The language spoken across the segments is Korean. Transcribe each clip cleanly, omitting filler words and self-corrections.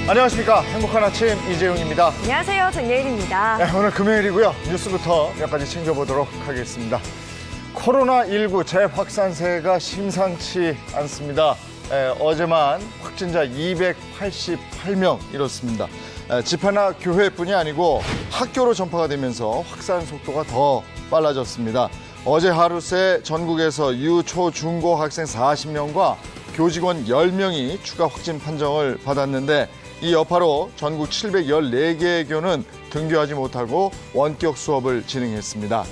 안녕하십니까. 행복한 아침 이재용입니다. 안녕하세요. 정예일입니다. 네, 오늘 금요일이고요. 뉴스부터 몇 가지 챙겨보도록 하겠습니다. 코로나19 재확산세가 심상치 않습니다. 어제만 확진자 288명 이렇습니다. 집회나 교회뿐이 아니고 학교로 전파가 되면서 확산 속도가 더 빨라졌습니다. 어제 하루 새 전국에서 유, 초, 중고 학생 40명과 교직원 10명이 추가 확진 판정을 받았는데 이 여파로 전국 714개의 교는 등교하지 못하고 원격 수업을 진행했습니다.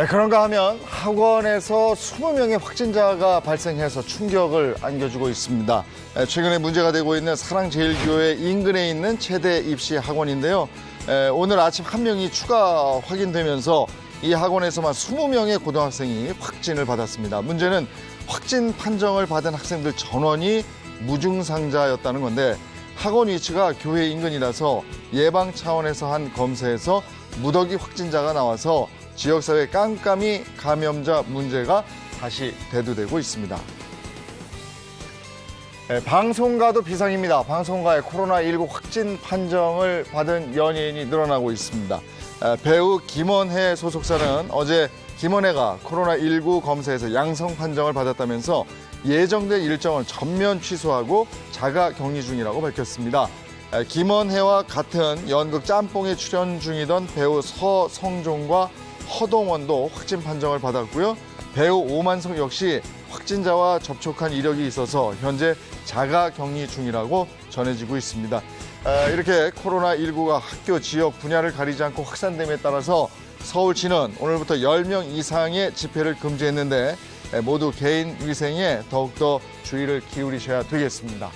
그런가 하면 학원에서 20명의 확진자가 발생해서 충격을 안겨주고 있습니다. 최근에 문제가 되고 있는 사랑제일교회 인근에 있는 체대 입시 학원인데요. 오늘 아침 한 명이 추가 확인되면서 이 학원에서만 20명의 고등학생이 확진을 받았습니다. 문제는 확진 판정을 받은 학생들 전원이 무증상자였다는 건데 학원 위치가 교회 인근이라서 예방 차원에서 한 검사에서 무더기 확진자가 나와서 지역사회 깜깜이 감염자 문제가 다시 대두되고 있습니다. 방송가도 비상입니다. 방송가에 코로나19 확진 판정을 받은 연예인이 늘어나고 있습니다. 배우 김원혜 소속사는 어제 김원혜가 코로나19 검사에서 양성 판정을 받았다면서 예정된 일정을 전면 취소하고 자가 격리 중이라고 밝혔습니다. 김원혜와 같은 연극 짬뽕에 출연 중이던 배우 서성종과 허동원도 확진 판정을 받았고요. 배우 오만석 역시 확진자와 접촉한 이력이 있어서 현재 자가 격리 중이라고 전해지고 있습니다. 이렇게 코로나19가 학교, 지역, 분야를 가리지 않고 확산됨에 따라서 서울시는 오늘부터 10명 이상의 집회를 금지했는데 모두 개인 위생에 더욱더 주의를 기울이셔야 되겠습니다.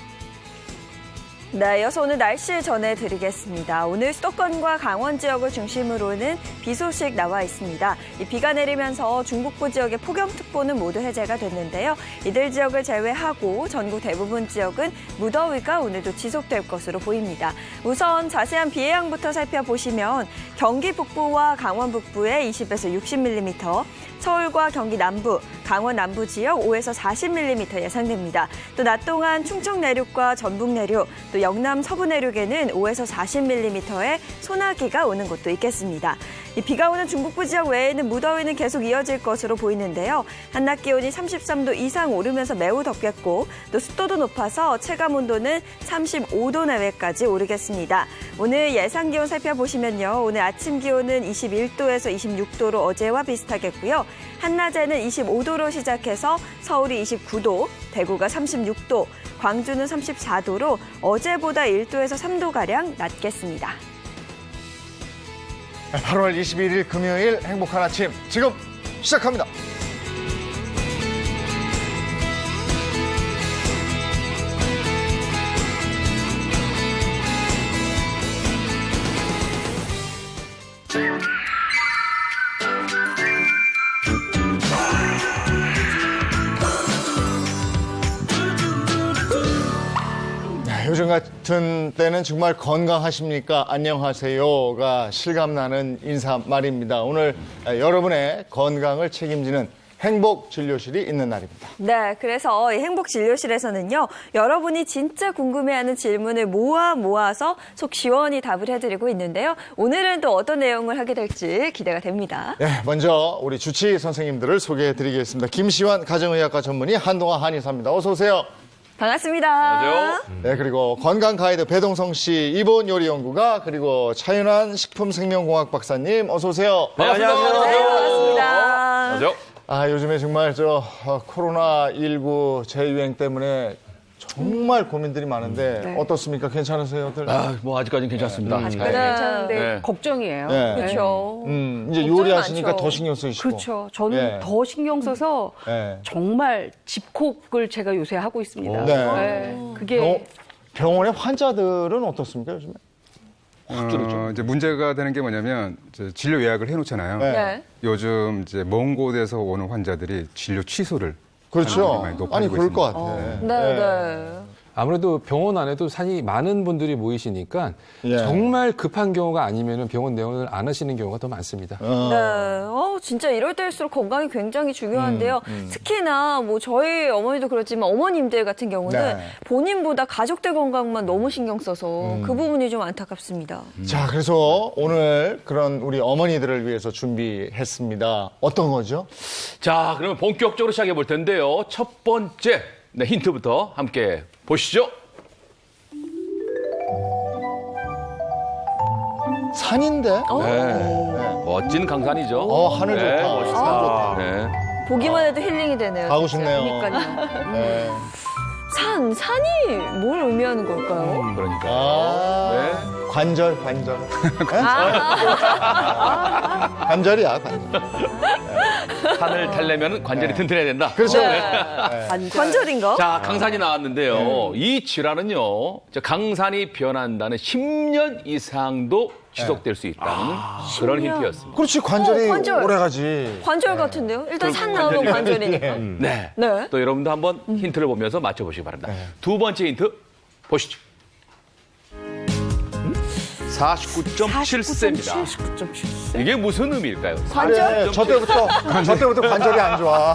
네, 이어서 오늘 날씨 전해드리겠습니다. 오늘 수도권과 강원 지역을 중심으로는 비 소식 나와 있습니다. 이 비가 내리면서 중북부 지역의 폭염특보는 모두 해제가 됐는데요. 이들 지역을 제외하고 전국 대부분 지역은 무더위가 오늘도 지속될 것으로 보입니다. 우선 자세한 비 예상부터 살펴보시면 경기 북부와 강원 북부에 20에서 60mm, 서울과 경기 남부, 강원 남부 지역 5에서 40mm 예상됩니다. 또 낮 동안 충청 내륙과 전북 내륙, 또 영남 서부 내륙에는 5에서 40mm의 소나기가 오는 곳도 있겠습니다. 이 비가 오는 중북부 지역 외에는 무더위는 계속 이어질 것으로 보이는데요. 한낮 기온이 33도 이상 오르면서 매우 덥겠고 또 습도도 높아서 체감 온도는 35도 내외까지 오르겠습니다. 오늘 예상 기온 살펴보시면요. 오늘 아침 기온은 21도에서 26도로 어제와 비슷하겠고요. 한낮에는 25도로 시작해서 서울이 29도, 대구가 36도, 광주는 34도로 어제보다 1도에서 3도가량 낮겠습니다. 8월 21일 금요일 행복한 아침 지금 시작합니다. 요즘 같은 때는 정말 건강하십니까? 안녕하세요가 실감나는 인사말입니다. 오늘 여러분의 건강을 책임지는 행복진료실이 있는 날입니다. 네, 그래서 이 행복진료실에서는요. 여러분이 진짜 궁금해하는 질문을 모아서 속 시원히 답을 해드리고 있는데요. 오늘은 또 어떤 내용을 하게 될지 기대가 됩니다. 네, 먼저 우리 주치 선생님들을 소개해드리겠습니다. 김시환 가정의학과 전문의, 한동아 한의사입니다. 어서 오세요. 반갑습니다. 안녕하세요. 네, 그리고 건강 가이드 배동성 씨, 이보은 요리연구가, 그리고 차윤환 식품생명공학 박사님, 어서 오세요. 네, 안녕하세요. 네, 반갑습니다. 안녕하세요. 요즘에 정말 코로나19 재유행 때문에 정말 고민들이 많은데 네. 어떻습니까? 괜찮으세요들? 뭐 아직까지는 괜찮습니다. 아직까지 네. 괜찮은데 네. 걱정이에요. 네. 그렇죠. 이제 걱정이 요리하시니까 많죠. 더 신경 쓰이시고. 그렇죠. 저는 예. 더 신경 써서 네. 정말 집콕을 제가 요새 하고 있습니다. 네. 그게 병원의 환자들은 어떻습니까, 요즘에? 확 줄었죠. 이제 문제가 되는 게 뭐냐면 이제 진료 예약을 해놓잖아요. 네. 네. 요즘 이제 먼 곳에서 오는 환자들이 진료 취소를 그렇죠. 하는 일이 많이 높아지고 아니, 그럴 것 있습니다. 같아. 네, 네. 아무래도 병원 안에도 산이 많은 분들이 모이시니까 예. 정말 급한 경우가 아니면 병원 내원을 안 하시는 경우가 더 많습니다. 네, 진짜 이럴 때일수록 건강이 굉장히 중요한데요. 특히나 뭐 저희 어머니도 그렇지만 어머님들 같은 경우는 네. 본인보다 가족들 건강만 너무 신경 써서 그 부분이 좀 안타깝습니다. 자, 그래서 오늘 그런 우리 어머니들을 위해서 준비했습니다. 어떤 거죠? 자, 그러면 본격적으로 시작해 볼 텐데요. 첫 번째 힌트부터 함께 보시죠. 산인데? 네. 멋진 강산이죠. 하늘 네, 좋다. 멋있다. 산 좋다. 네. 보기만 해도 힐링이 되네요. 가고 진짜. 싶네요. 그러니까요. 네. 산이 뭘 의미하는 걸까요? 그러니까. 아, 네. 관절. 관절이야, 관절. 산을 타려면 관절이 튼튼해야 된다. 그렇죠. 관절인가? 자, 강산이 나왔는데요. 이 질환은요, 강산이 변한다는 10년 이상도 지속될 수 있다는 그런 힌트였습니다. 그렇지, 관절이 관절. 오래 가지. 관절 같은데요? 일단 산 나오면 관절이니까. 네. 네. 또 여러분도 한번 힌트를 보면서 맞춰보시기 바랍니다. 두 번째 힌트 보시죠. 49.7세입니다. 49.7세. 이게 무슨 의미일까요? 관절? 저 때부터 관절이 안 좋아.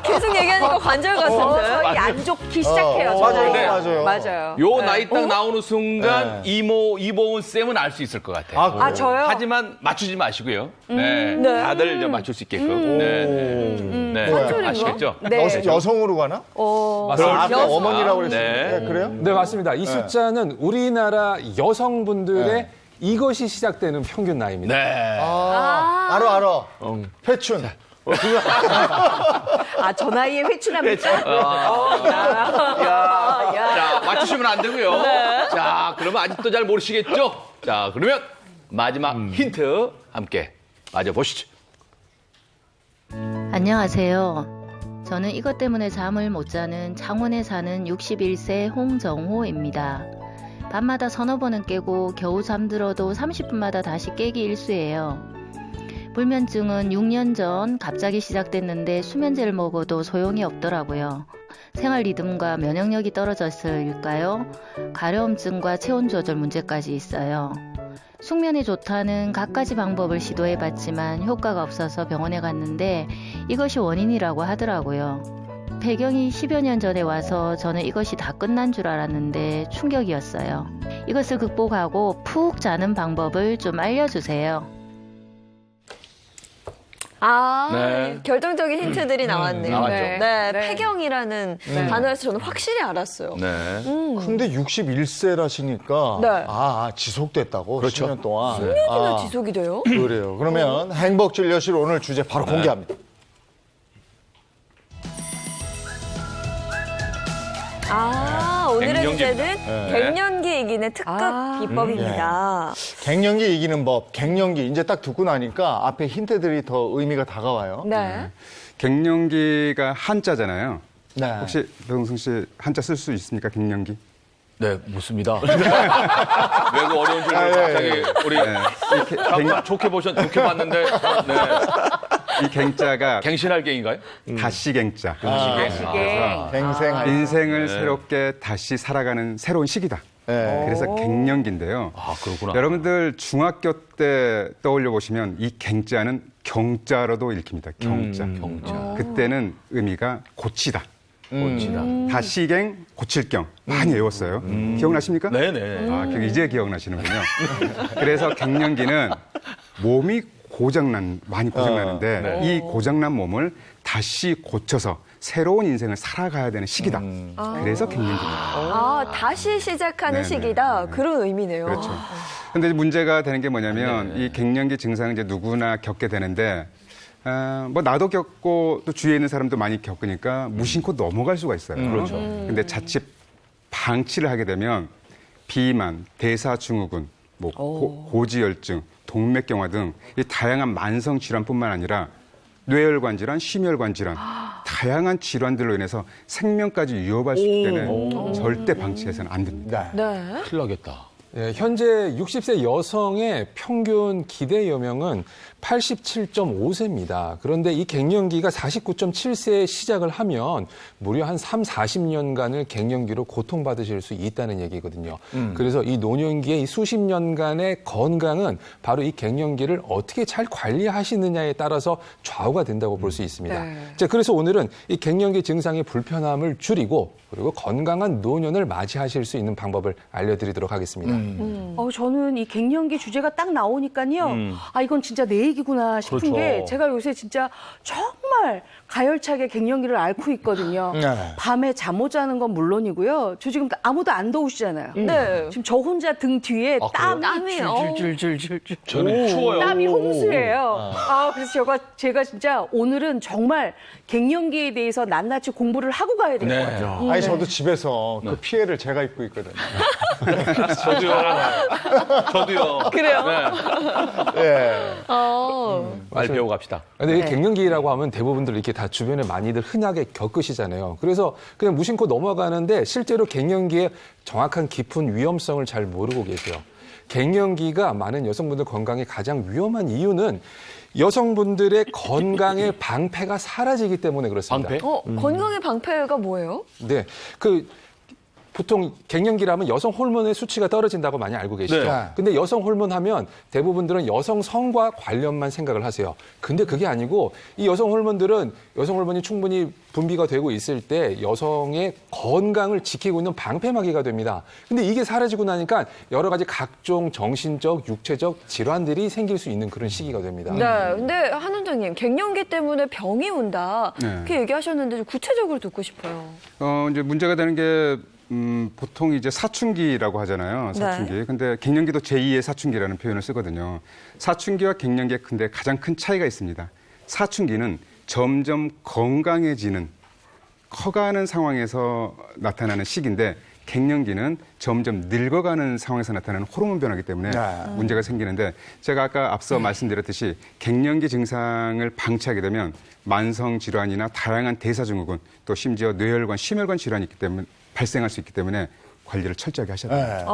계속 얘기하니까 관절 같은데. 서이 안 좋기 시작해요. 맞아요, 네. 맞아요. 맞아요. 요 나이 딱 나오는 순간 네. 이보은 쌤은 알 수 있을 것 같아요. 아, 그래요? 저요? 하지만 맞추지 마시고요. 네. 네. 다들 이제 맞출 수 있게끔. 네. 네. 관절인가? 아시겠죠? 네. 여성으로 가나? 맞습니다. 아까 어머니라고 그랬어요. 네. 그래요? 네, 맞습니다. 이 숫자는 우리나라 여성분들의 이것이 시작되는 평균 나이입니다. 네. 알아. 회춘. 저 나이에 회춘합니까? 자, 맞추시면 안 되고요. 자, 그러면 아직도 잘 모르시겠죠? 자, 그러면 마지막 힌트 함께 맞아보시죠. 안녕하세요. 저는 이것 때문에 잠을 못 자는 창원에 사는 61세 홍정호입니다. 밤마다 서너 번은 깨고 겨우 잠들어도 30분마다 다시 깨기 일쑤예요. 불면증은 6년 전 갑자기 시작됐는데 수면제를 먹어도 소용이 없더라고요. 생활 리듬과 면역력이 떨어졌을까요? 가려움증과 체온 조절 문제까지 있어요. 숙면에 좋다는 갖가지 방법을 시도해봤지만 효과가 없어서 병원에 갔는데 이것이 원인이라고 하더라고요. 배경이 10여 년 전에 와서 저는 이것이 다 끝난 줄 알았는데 충격이었어요. 이것을 극복하고 푹 자는 방법을 좀 알려주세요. 네. 결정적인 힌트들이 나왔네요. 나왔죠. 네, 네. 폐경이라는 단어에서 저는 확실히 알았어요. 네. 근데 61세라시니까 네. 지속됐다고 그렇죠. 10년 동안. 10년이나 지속이 돼요? 그래요. 그러면 행복진료실 오늘 주제 바로 공개합니다. 오늘의 갱년기입니다. 주제는 갱년기 이기는 특급 비법입니다. 갱년기 이기는 법, 갱년기 이제 딱 듣고 나니까 앞에 힌트들이 더 의미가 다가와요. 네. 갱년기가 한자잖아요. 네. 혹시 배동승 씨 한자 쓸 수 있습니까? 갱년기? 네, 묻습니다. 외국 어려운 질문 갑자기 우리 잠깐 좋게 봤는데 네. 이 갱자가 갱신할 갱인가요? 다시 갱자. 갱생할. 인생을 새롭게 다시 살아가는 새로운 시기다. 네. 그래서 갱년기인데요. 아, 그렇구나. 여러분들 중학교 때 떠올려 보시면 이 갱자는 경자로도 읽힙니다. 경자. 경자. 그때는 의미가 고치다. 멋지다. 다시갱, 고칠경 많이 외웠어요. 기억나십니까? 네네. 아, 이제 기억나시는군요. 그래서 갱년기는 몸이 많이 고장나는데 이 고장난 몸을 다시 고쳐서 새로운 인생을 살아가야 되는 시기다. 그래서 갱년기입니다. 다시 시작하는 네네. 시기다. 그런 의미네요. 그렇죠. 근데 문제가 되는 게 뭐냐면 이 갱년기 증상은 이제 누구나 겪게 되는데 뭐 나도 겪고 또 주위에 있는 사람도 많이 겪으니까 무심코 넘어갈 수가 있어요. 그렇죠. 근데 자칫 방치를 하게 되면 비만, 대사증후군, 뭐 고지혈증, 동맥경화 등 이 다양한 만성 질환뿐만 아니라 뇌혈관 질환, 심혈관 질환, 다양한 질환들로 인해서 생명까지 위협할 수 있기 때문에 절대 방치해서는 안 됩니다. 네. 네. 큰일 나겠다. 예, 현재 60세 여성의 평균 기대 여명은 87.5세입니다. 그런데 이 갱년기가 49.7세에 시작을 하면 무려 한 40년간을 갱년기로 고통받으실 수 있다는 얘기거든요. 그래서 이 노년기의 이 수십 년간의 건강은 바로 이 갱년기를 어떻게 잘 관리하시느냐에 따라서 좌우가 된다고 볼 수 있습니다. 네. 자, 그래서 오늘은 이 갱년기 증상의 불편함을 줄이고 그리고 건강한 노년을 맞이하실 수 있는 방법을 알려드리도록 하겠습니다. 저는 이 갱년기 주제가 딱 나오니까요. 아, 이건 진짜 내 얘기구나 싶은 그렇죠. 게 제가 요새 진짜 정말 가열차게 갱년기를 앓고 있거든요. 네. 밤에 잠 못 자는 건 물론이고요. 저 지금 아무도 안 더우시잖아요. 네. 지금 저 혼자 등 뒤에 땀이 땀이, 줄줄줄줄줄. 저는 추워요. 땀이 홍수예요. 그래서 제가 진짜 오늘은 정말 갱년기에 대해서 낱낱이 공부를 하고 가야 될 것 네. 같아요. 아니 저도 집에서 그 피해를 제가 입고 있거든요. 저도요. 그래요? 네. 예. 말 배우고 갑시다. 근데 이 갱년기라고 하면 대부분들 이렇게 다 주변에 많이들 흔하게 겪으시잖아요. 그래서 그냥 무심코 넘어가는데 실제로 갱년기의 정확한 깊은 위험성을 잘 모르고 계세요. 갱년기가 많은 여성분들 건강에 가장 위험한 이유는 여성분들의 건강의 방패가 사라지기 때문에 그렇습니다. 방패? 건강의 방패가 뭐예요? 네. 보통 갱년기라면 여성 호르몬의 수치가 떨어진다고 많이 알고 계시죠. 네. 근데 여성 호르몬 하면 대부분들은 여성성과 관련만 생각을 하세요. 근데 그게 아니고 이 여성 호르몬이 충분히 분비가 되고 있을 때 여성의 건강을 지키고 있는 방패막이가 됩니다. 근데 이게 사라지고 나니까 여러 가지 각종 정신적, 육체적 질환들이 생길 수 있는 그런 시기가 됩니다. 네, 근데 한 원장님, 갱년기 때문에 병이 온다. 네. 그렇게 얘기하셨는데 좀 구체적으로 듣고 싶어요. 이제 문제가 되는 게 보통 이제 사춘기라고 하잖아요. 사춘기. 네. 근데 갱년기도 제2의 사춘기라는 표현을 쓰거든요. 사춘기와 갱년기의 근데 가장 큰 차이가 있습니다. 사춘기는 점점 건강해지는 커가는 상황에서 나타나는 시기인데 갱년기는 점점 늙어가는 상황에서 나타나는 호르몬 변화이기 때문에 문제가 생기는데 제가 아까 앞서 말씀드렸듯이 갱년기 증상을 방치하게 되면 만성 질환이나 다양한 대사증후군 또 심지어 뇌혈관, 심혈관 질환이 있기 때문에 발생할 수 있기 때문에 관리를 철저하게 하셔야 됩니다.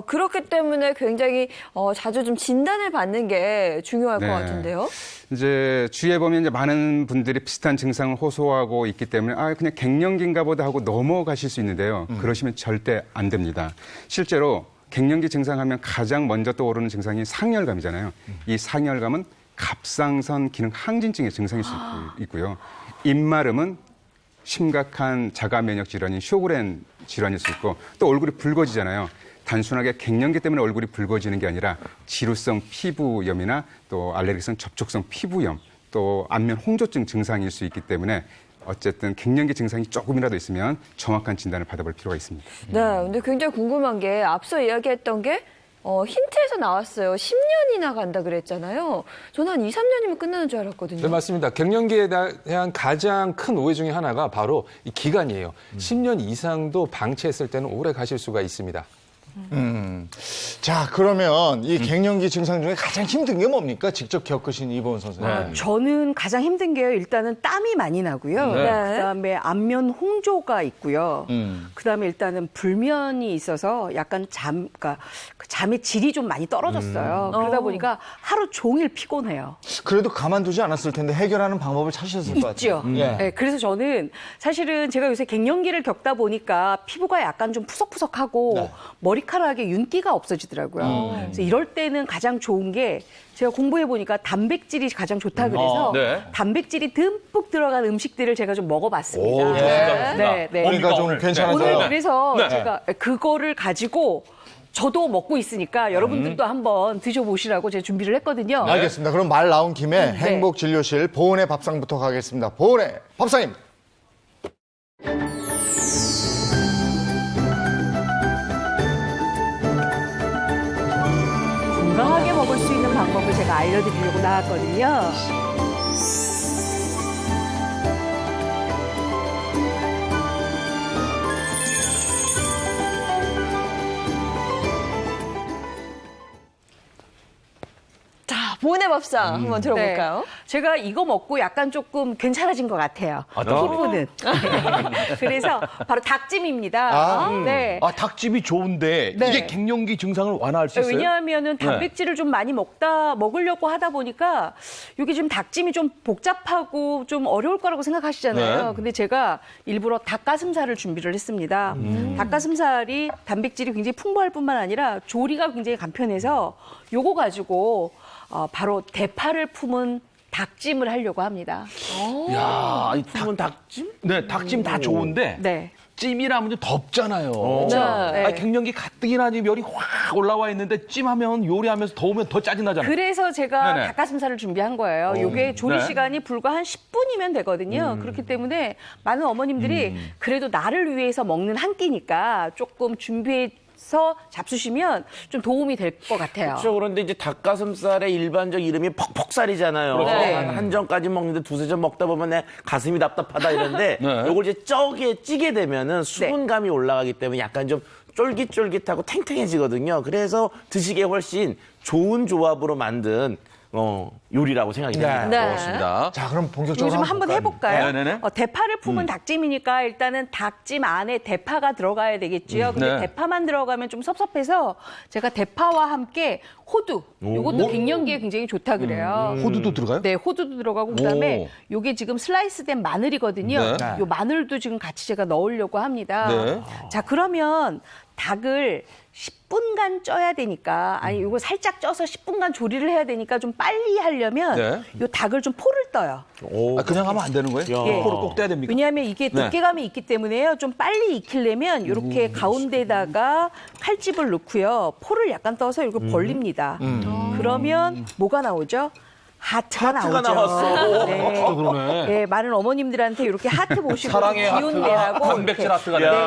그렇기 때문에 굉장히 자주 좀 진단을 받는 게 중요할 네. 것 같은데요. 이제 주위에 보면 이제 많은 분들이 비슷한 증상을 호소하고 있기 때문에 그냥 갱년기인가 보다 하고 넘어가실 수 있는데요. 그러시면 절대 안 됩니다. 실제로 갱년기 증상하면 가장 먼저 떠오르는 증상이 상열감이잖아요. 이 상열감은 갑상선 기능 항진증의 증상일 수 있고요. 입마름은 심각한 자가 면역 질환인 쇼그렌 질환일 수 있고 또 얼굴이 붉어지잖아요. 단순하게 갱년기 때문에 얼굴이 붉어지는 게 아니라 지루성 피부염이나 또 알레르기성 접촉성 피부염 또 안면 홍조증 증상일 수 있기 때문에 어쨌든 갱년기 증상이 조금이라도 있으면 정확한 진단을 받아볼 필요가 있습니다. 네, 근데 굉장히 궁금한 게 앞서 이야기했던 게 힌트에서 나왔어요. 10년이나 간다 그랬잖아요. 저는 한 2, 3년이면 끝나는 줄 알았거든요. 네, 맞습니다. 갱년기에 대한 가장 큰 오해 중에 하나가 바로 이 기간이에요. 10년 이상도 방치했을 때는 오래 가실 수가 있습니다. 자, 그러면 이 갱년기 증상 중에 가장 힘든 게 뭡니까? 직접 겪으신 이보은 선생님. 저는 가장 힘든 게요. 일단은 땀이 많이 나고요. 네. 그다음에 안면 홍조가 있고요. 그다음에 일단은 불면이 있어서 약간 그러니까 그 잠의 질이 좀 많이 떨어졌어요. 그러다 보니까 하루 종일 피곤해요. 그래도 가만두지 않았을 텐데 해결하는 방법을 찾으셨을 것 같아요. 있죠. 네, 그래서 저는 사실은 제가 요새 갱년기를 겪다 보니까 피부가 약간 좀 푸석푸석하고 네. 머리카락에 윤기가 없어지더라고요. 그래서 이럴 때는 가장 좋은 게 제가 공부해 보니까 단백질이 가장 좋다 그래서 네. 단백질이 듬뿍 들어간 음식들을 제가 좀 먹어봤습니다. 오, 좋습니다. 네, 네. 보니까 좀 오늘. 괜찮아져요. 오늘 그래서 네. 제가 그거를 가지고 저도 먹고 있으니까 여러분들도 한번 드셔보시라고 제가 준비를 했거든요. 알겠습니다. 그럼 말 나온 김에 네. 행복진료실 보은의 밥상부터 가겠습니다. 보은의 밥상입니다. 건강하게 먹을 수 있는 방법을 제가 알려드리려고 나왔거든요. 자, 보은의 밥상 한번 들어볼까요? 네. 제가 이거 먹고 약간 조금 괜찮아진 것 같아요. 기분은. 그래서 바로 닭찜입니다. 네. 아, 닭집이 좋은데 네. 이게 갱년기 증상을 완화할 수 있어요? 왜냐하면은 단백질을 좀 많이 먹으려고 하다 보니까 이게 좀 닭찜이 좀 복잡하고 좀 어려울 거라고 생각하시잖아요. 네. 근데 제가 일부러 닭가슴살을 준비를 했습니다. 닭가슴살이 단백질이 굉장히 풍부할 뿐만 아니라 조리가 굉장히 간편해서 요거 가지고 바로 대파를 품은 닭찜을 하려고 합니다. 야, 이 닭찜? 네, 닭찜 다 좋은데 네. 찜이라면 좀 덥잖아요. 네. 아, 갱년기 가뜩이나 지금 열이 확 올라와 있는데 찜하면 요리하면서 더우면 더 짜증나잖아요. 그래서 제가 네네. 닭가슴살을 준비한 거예요. 이게 조리 네. 시간이 불과 한 10분이면 되거든요. 그렇기 때문에 많은 어머님들이 그래도 나를 위해서 먹는 한 끼니까 조금 준비해서 잡수시면 좀 도움이 될 것 같아요. 그렇죠. 그런데 이제 닭가슴살의 일반적 이름이 퍽퍽살이잖아요. 그렇죠. 네. 한 점까지 먹는데 두세 점 먹다 보면 내 가슴이 답답하다 이런데 네. 요걸 이제 찌게 되면은 수분감이 올라가기 때문에 약간 좀 쫄깃쫄깃하고 탱탱해지거든요. 그래서 드시기에 훨씬 좋은 조합으로 만든 요리라고 생각이 됩니다. 네. 그렇습니다. 자, 그럼 본격적으로 요즘 한번 해볼까요? 네네네. 대파를 품은 닭찜이니까 일단은 닭찜 안에 대파가 들어가야 되겠지요. 근데 네. 대파만 들어가면 좀 섭섭해서 제가 대파와 함께 호두, 이것도 갱년기에 굉장히 좋다 그래요. 호두도 들어가요? 네, 호두도 들어가고 그다음에 요게 지금 슬라이스된 마늘이거든요. 네. 요 마늘도 지금 같이 제가 넣으려고 합니다. 네. 자, 그러면 닭을 10분간 쪄야 되니까 아니 요거 살짝 쪄서 10분간 조리를 해야 되니까 좀 빨리 하려면 네. 요 닭을 좀 포를 떠요. 아, 그냥 하면 안 되는 거예요? 야. 포를 꼭 떼야 됩니까? 왜냐하면 이게 네. 두께감이 있기 때문에요. 좀 빨리 익히려면 이렇게 가운데다가 칼집을 넣고요. 포를 약간 떠서 이렇게 벌립니다. 그러면 뭐가 나오죠? 하트가 나오죠. 나왔어. 네. 그러네. 네, 많은 어머님들한테 이렇게 하트 보시고 사랑의 기운 하트가 내라고 단백질 이렇게. 하트가 네. 되네.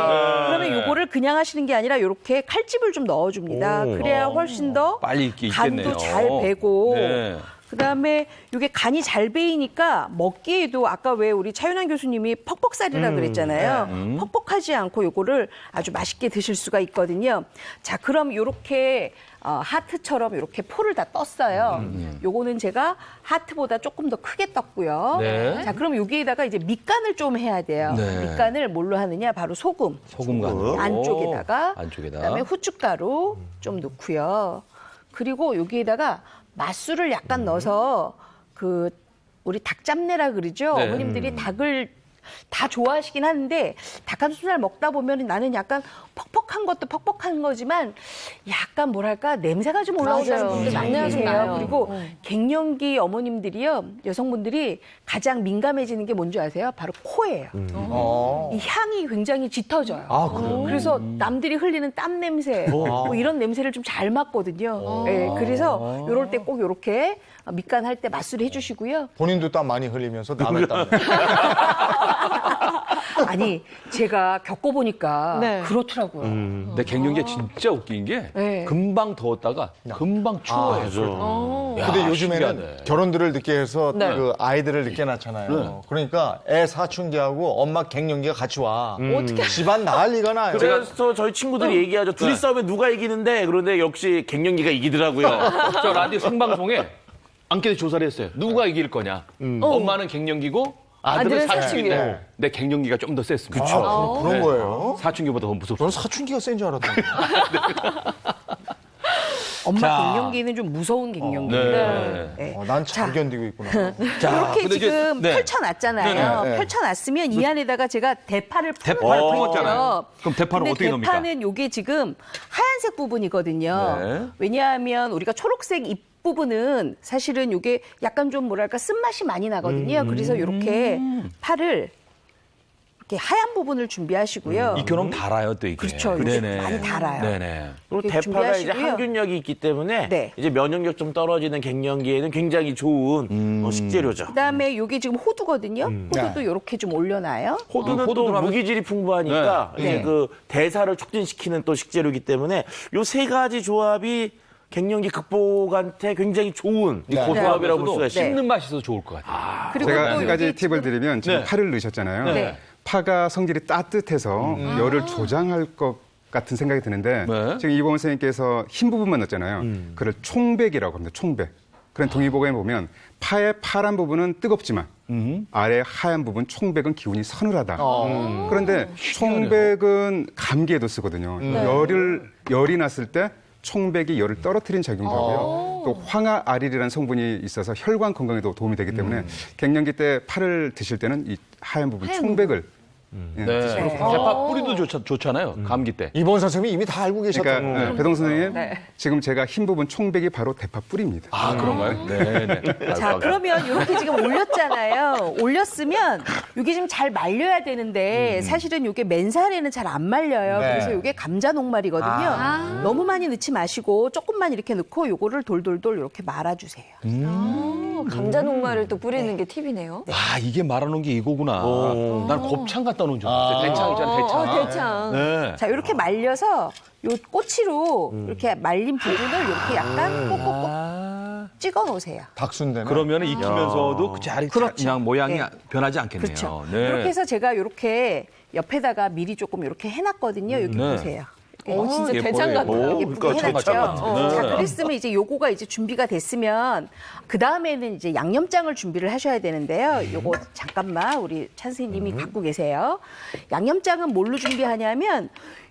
그러면 요거를 그냥 하시는 게 아니라 이렇게 칼집을 좀 넣어줍니다. 그래야 훨씬 더 빨리 익기 있겠네요. 간도 잘 배고 네. 그다음에 이게 간이 잘 배이니까 먹기에도 아까 왜 우리 차윤환 교수님이 퍽퍽살이라 그랬잖아요. 퍽퍽하지 않고 요거를 아주 맛있게 드실 수가 있거든요. 자, 그럼 요렇게 하트처럼 이렇게 포를 다 떴어요. 요거는 제가 하트보다 조금 더 크게 떴고요. 네. 자, 그럼 여기에다가 이제 밑간을 좀 해야 돼요. 네. 밑간을 뭘로 하느냐? 바로 소금. 소금 간으로. 안쪽에다가 안쪽에다. 그다음에 후춧가루 좀 넣고요. 그리고 여기에다가 맛술을 약간 넣어서 그 우리 닭잡내라 그러죠. 네. 어머님들이 닭을 다 좋아하시긴 하는데 닭가슴살 먹다 보면 나는 약간 퍽퍽한 것도 퍽퍽한 거지만 약간 뭐랄까 냄새가 좀 올라오는 맞아요. 분들 많이 잡내가 좀 계세요. 나요. 그리고 갱년기 어머님들이요, 여성분들이 가장 민감해지는 게 뭔지 아세요? 바로 코예요. 이 향이 굉장히 짙어져요. 그래서 남들이 흘리는 땀 냄새, 뭐 이런 냄새를 좀 잘 맡거든요. 네, 그래서 이럴 때 꼭 이렇게 밑간 할 때 맛술 해주시고요. 본인도 땀 많이 흘리면서 남의 땀. 아니 제가 겪어보니까 네. 그렇더라고요. 근데 갱년기가 진짜 웃긴 게 네. 금방 더웠다가 금방 추워요. 야, 근데 요즘에는 신기하네. 결혼들을 늦게 해서 네. 그 아이들을 늦게 낳잖아요. 그러니까 애 사춘기하고 엄마 갱년기가 같이 와. 어떻게 집안 난리가 나요. 그래서 저희 친구들이 얘기하죠. 둘이 싸우면 누가 이기는데 그런데 역시 갱년기가 이기더라고요. 저 라디오 생방송에 안케트 조사를 했어요. 누가 이길 거냐? 엄마는 갱년기고 아들은 아들은 사춘기인데 사춘기. 근데 갱년기가 좀 더 셌습니다. 그런 네. 거예요. 사춘기보다 더 무섭습니다. 저는 사춘기가 센 줄 알았더니. 엄마 자. 갱년기는 좀 무서운 갱년기예요. 네. 네. 난 잘 견디고 있구나. 이렇게 근데 이제- 지금 네. 펼쳐놨잖아요. 네, 네. 펼쳐놨으면 이 안에다가 제가 대파를 대파를 풀어놓을게요. 품었잖아요. 그럼 대파는 근데 어떻게 넣습니까? 대파는 요게 지금 하얀색 부분이거든요. 네. 왜냐하면 우리가 초록색 잎 부분은 사실은 요게 약간 좀 뭐랄까 쓴맛이 많이 나거든요. 그래서 이렇게 파를 이렇게 하얀 부분을 준비하시고요. 익혀놓으면 달아요, 또 이게. 그렇죠. 이게 많이 달아요. 네네. 그리고 이렇게 대파가 이제 준비하시고요. 항균력이 있기 때문에 네. 이제 면역력 좀 떨어지는 갱년기에는 굉장히 좋은 식재료죠. 그다음에 요게 지금 호두거든요. 호두도 이렇게 좀 올려놔요. 호두는 호두 또 들어가면- 무기질이 풍부하니까 네. 이제 네. 그 대사를 촉진시키는 또 식재료이기 때문에 요 세 가지 조합이 갱년기 극복한테 굉장히 좋은 네. 조합이라고 볼 수가 있어요. 씹는 맛이 있어서 좋을 것 같아요. 그리고 제가 또 한 가지 여기 팁을 지금- 드리면 지금 네. 파를 넣으셨잖아요. 네. 파가 성질이 따뜻해서 열을 조장할 것 같은 생각이 드는데 네. 지금 이범 선생님께서 흰 부분만 넣었잖아요. 그걸 총백이라고 합니다. 총백. 그런 동의보감에 보면 파의 파란 부분은 뜨겁지만 아래 하얀 부분 총백은 기운이 서늘하다. 그런데 총백은 감기에도 쓰거든요. 열이 났을 때 총백이 열을 떨어뜨리는 작용도 하고요. 또 황화알이라는 성분이 있어서 혈관 건강에도 도움이 되기 때문에 갱년기 때 파를 드실 때는 이 하얀 부분 총백을 네. 대파 뿌리도 좋잖아요. 감기 때. 이번 선생님이 이미 다 알고 계셨던 그러니까 배동 선생님 지금 제가 흰 부분 총백이 바로 대파 뿌리입니다. 아, 그런가요? 네. 자, 그러면 이렇게 지금 올렸잖아요. 올렸으면 이게 지금 잘 말려야 되는데 사실은 이게 맨살에는 잘 안 말려요. 네. 그래서 이게 감자 녹말이거든요. 너무 많이 넣지 마시고 조금만 이렇게 넣고 요거를 돌돌돌 이렇게 말아주세요. 감자 녹말을 또 뿌리는 게 팁이네요. 아, 이게 말아놓은 게 이거구나. 난 곱창 갖다 놓은 줄 알았어요. 대창 있잖아, 대창. 대창. 네. 자, 이렇게 말려서 요 꼬치로 이렇게 말린 부분을 이렇게 약간 꼭꼭꼭 찍어 놓으세요. 닭순대는 그러면 익히면서도 그 자리 그냥 모양이 네. 변하지 않겠네요. 그렇죠. 네. 이렇게 해서 제가 이렇게 옆에다가 미리 조금 이렇게 해놨거든요. 여기 네. 보세요. 진짜 예뻐요, 대창 같다. 예뻐요. 예쁘게 그러니까 해놨죠. 네. 자, 그랬으면 이제 요거가 이제 준비가 됐으면 그 다음에는 이제 양념장을 준비를 하셔야 되는데요. 요거 잠깐만 우리 찬스님이 갖고 계세요. 양념장은 뭘로 준비하냐면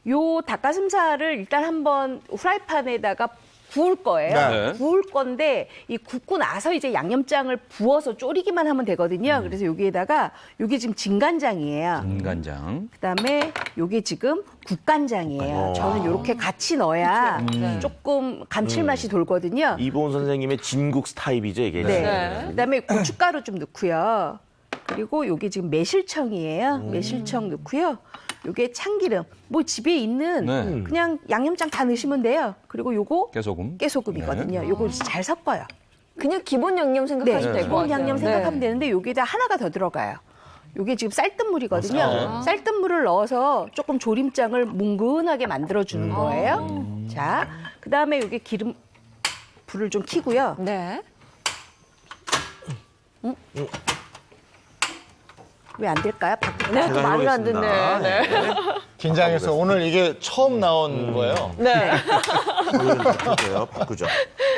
요 닭가슴살을 일단 한번 후라이팬에다가 구울 거예요. 네. 구울 건데 이 굽고 나서 이제 양념장을 부어서 졸이기만 하면 되거든요. 그래서 여기에다가 요게 지금 진간장이에요. 인간장. 그다음에 요게 지금 국간장이에요. 저는 요렇게 같이 넣어야 조금 감칠맛이 돌거든요. 이보은 선생님의 진국 스타일이죠, 이게. 네. 그다음에 고춧가루 좀 넣고요. 그리고 요게 지금 매실청이에요. 매실청 넣고요. 요게 참기름. 뭐 집에 있는 네. 그냥 양념장 다 넣으시면 돼요. 그리고 요거 깨소금. 깨소금이거든요. 요거 잘 섞어요. 그냥 기본 양념 생각하시면 될 것 같아요. 기본 양념 생각하면 되는데 여기다 하나가 더 들어가요. 요게 지금 쌀뜨물이거든요. 쌀뜨물을 넣어서 조금 조림장을 뭉근하게 만들어주는 거예요. 자, 그 다음에 요게 기름, 불을 좀 켜고요. 네. 왜 안 될까요? 네, 또 말을 안 듣네. 네. 긴장해서 오늘 이게 처음 나온 거예요. 네. 바꾸죠. 바꾸죠.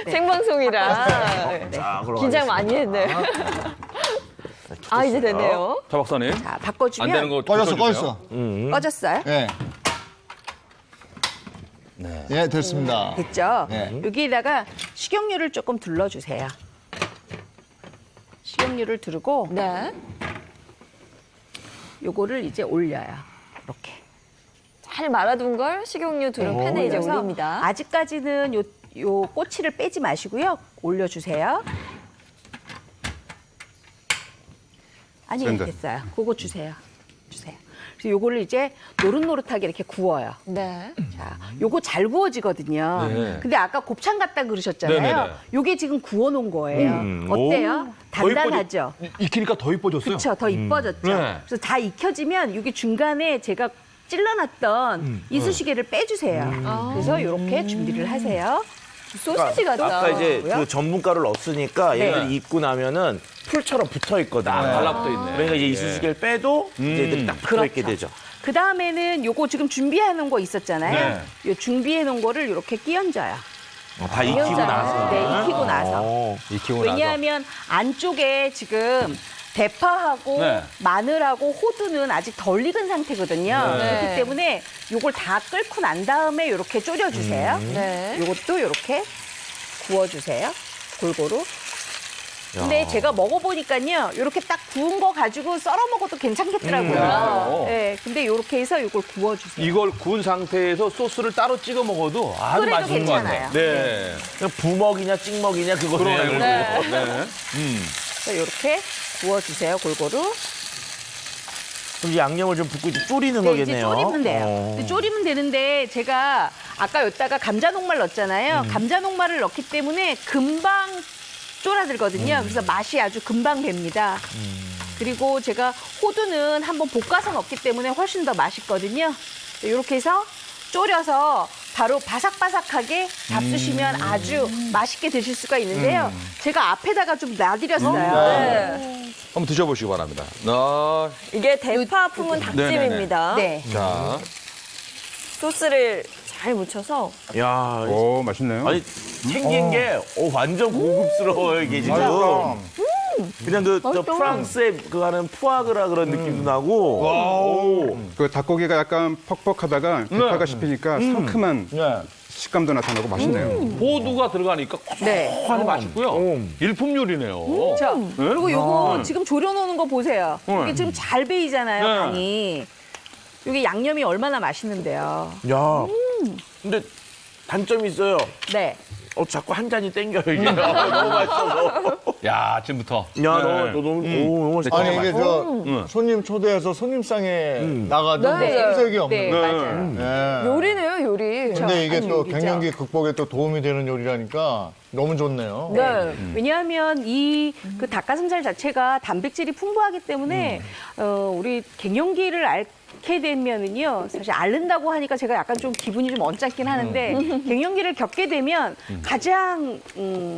생방송이라 자, 그럼 긴장 많이 했네. 아, 이제 되네요. 자, 박사님. 자, 안 되는 바꿔주면 거 꺼졌어, 꺼주세요. 꺼졌어. 꺼졌어요. 네. 네, 됐습니다. 됐죠? 네. 여기에다가 식용유를 조금 둘러주세요. 식용유를 두르고 네. 요거를 이제 올려요. 이렇게. 잘 말아둔 걸 식용유 두른 팬에 이제 올려서 올립니다. 아직까지는 요 꼬치를 빼지 마시고요. 올려주세요. 아니, 샌드. 됐어요. 그거 주세요. 주세요. 그래서 요거를 이제 노릇노릇하게 이렇게 구워요. 네. 자, 요거 잘 구워지거든요. 네. 근데 아까 곱창 같다 그러셨잖아요. 네네네. 요게 지금 구워놓은 거예요. 어때요? 단단하죠? 익히니까 더 이뻐졌어요. 그렇죠. 더 이뻐졌죠. 네. 그래서 다 익혀지면 여기 중간에 제가 찔러놨던 이쑤시개를 빼주세요. 그래서 이렇게 준비를 하세요. 소시지 같다. 아까 이제 그 전분가루를 넣었으니까 네. 얘들이 익고 나면은 풀처럼 붙어 있거든요. 달라붙어 있네. 그러니까 이제 이쑤시개를 빼도 이제 얘들이 딱 붙어 있게 되죠. 그 다음에는 요거 지금 준비해 놓은 거 있었잖아요. 요 준비해 놓은 거를 이렇게 끼얹어요. 다 익히고 나서. 네, 익히고 나서. 익히고 나서. 왜냐하면 안쪽에 지금 대파하고 네. 마늘하고 호두는 아직 덜 익은 상태거든요. 네. 그렇기 때문에 요걸 다 끓고 난 다음에 이렇게 졸여주세요. 네. 요것도 이렇게 구워주세요. 골고루. 근데 제가 먹어보니까요, 이렇게 딱 구운 거 가지고 썰어 먹어도 괜찮겠더라고요. 네, 근데 이렇게 해서 이걸 구워주세요. 이걸 구운 상태에서 소스를 따로 찍어 먹어도 아주 그래도 맛있는 것 같아요. 괜찮아요. 네. 그냥 부먹이냐 찍먹이냐 그거네요. 그러네요. 네. 그래서 이렇게 구워주세요, 골고루. 그럼 이제 양념을 좀 붓고 이제 졸이는 네, 거겠네요. 이제 졸이면 돼요. 근데 졸이면 되는데 제가 아까 여기다가 감자 녹말 넣었잖아요. 감자 녹말을 넣기 때문에 금방 쫄아들거든요. 그래서 맛이 아주 금방 뱄니다. 그리고 제가 호두는 한번 볶아서 넣기 때문에 훨씬 더 맛있거든요. 이렇게 해서 졸여서 바로 바삭바삭하게 잡수시면 아주 맛있게 드실 수가 있는데요. 제가 앞에다가 좀 놔드렸어요. 네. 한번 드셔보시기 바랍니다. 이게 대파 품은 닭찜입니다. 네. 자, 소스를 잘 묻혀서 야, 오, 맛있네요. 아니 생긴 게 완전 고급스러워요 이게 지금. 맛있다. 그냥 저 프랑스의 그 하는 푸아그라 그런 느낌도 나고. 오. 그 닭고기가 약간 퍽퍽하다가 대파가 씹히니까 상큼한 네. 식감도 나타나고 맛있네요. 호두가 들어가니까 네. 고소하고 맛있고요. 일품 요리네요. 자, 그리고 요거 아. 지금 졸여놓는 거 보세요. 이게 지금 잘 베이잖아요, 네. 간이. 이게 양념이 얼마나 맛있는데요. 야. 근데 단점이 있어요. 네. 자꾸 한 잔이 땡겨요 이게. 너무 맛있어서. 야, 아침부터. 야, 너 너무 맛있다. 아니 이게 손님 초대해서 손님상에 나가도 네. 손색이 없는. 네, 맞아요. 네. 요리네요, 요리. 근데 이게 또 요리죠. 갱년기 극복에 또 도움이 되는 요리라니까 너무 좋네요. 네. 왜냐하면 이 그 닭가슴살 자체가 단백질이 풍부하기 때문에 우리 갱년기를 앓게 되면은요 사실 앓는다고 하니까 제가 약간 좀 기분이 좀 언짢긴 하는데 갱년기를 겪게 되면 가장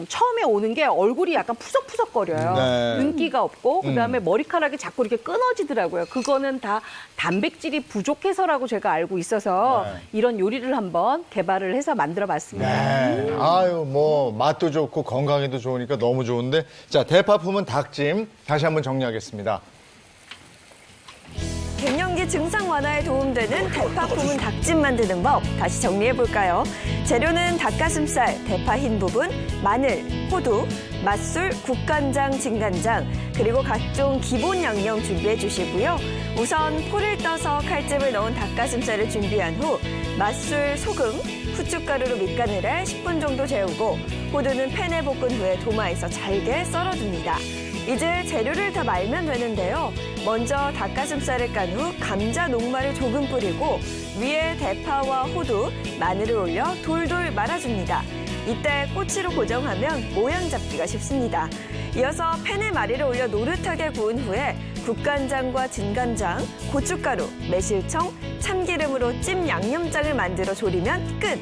처음에 오는 게 얼굴이 약간 푸석푸석거려요. 네. 윤기가 없고 그다음에 머리카락이 자꾸 이렇게 끊어지더라고요. 그거는 다 단백질이 부족해서라고 제가 알고 있어서 이런 요리를 한번 개발을 해서 만들어봤습니다. 네. 아유 뭐 맛도 좋고 건강에도 좋으니까 너무 좋은데 자 대파품은 닭찜 다시 한번 정리하겠습니다. 갱년기 증상 완화에 도움되는 대파 품은 닭찜 만드는 법 다시 정리해볼까요? 재료는 닭가슴살, 대파 흰 부분, 마늘, 호두, 맛술, 국간장, 진간장, 그리고 각종 기본 양념 준비해 주시고요. 우선 포를 떠서 칼집을 넣은 닭가슴살을 준비한 후 맛술, 소금, 후춧가루로 밑간을 해 10분 정도 재우고 호두는 팬에 볶은 후에 도마에서 잘게 썰어줍니다. 이제 재료를 다 말면 되는데요. 먼저 닭가슴살을 깐 후 감자 녹말을 조금 뿌리고 위에 대파와 호두, 마늘을 올려 돌돌 말아줍니다. 이때 꼬치로 고정하면 모양 잡기가 쉽습니다. 이어서 팬에 마리를 올려 노릇하게 구운 후에 국간장과 진간장, 고춧가루, 매실청, 참기름으로 찜 양념장을 만들어 조리면 끝!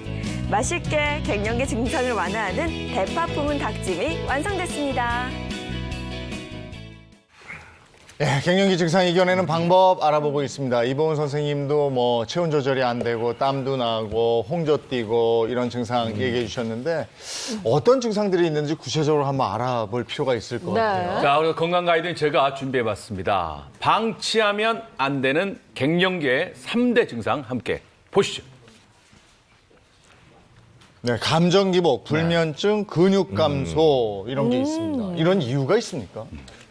맛있게 갱년기 증상을 완화하는 대파 품은 닭찜이 완성됐습니다. 예, 갱년기 증상 이겨내는 방법 알아보고 있습니다. 이보은 선생님도 뭐 체온 조절이 안 되고 땀도 나고 홍조 뛰고 이런 증상 얘기해 주셨는데 어떤 증상들이 있는지 구체적으로 한번 알아볼 필요가 있을 것 같아요. 자, 그래서 건강 가이드는 제가 준비해봤습니다. 방치하면 안 되는 갱년기의 3대 증상 함께 보시죠. 네, 감정 기복, 불면증, 근육 감소 이런 게 있습니다. 이런 이유가 있습니까?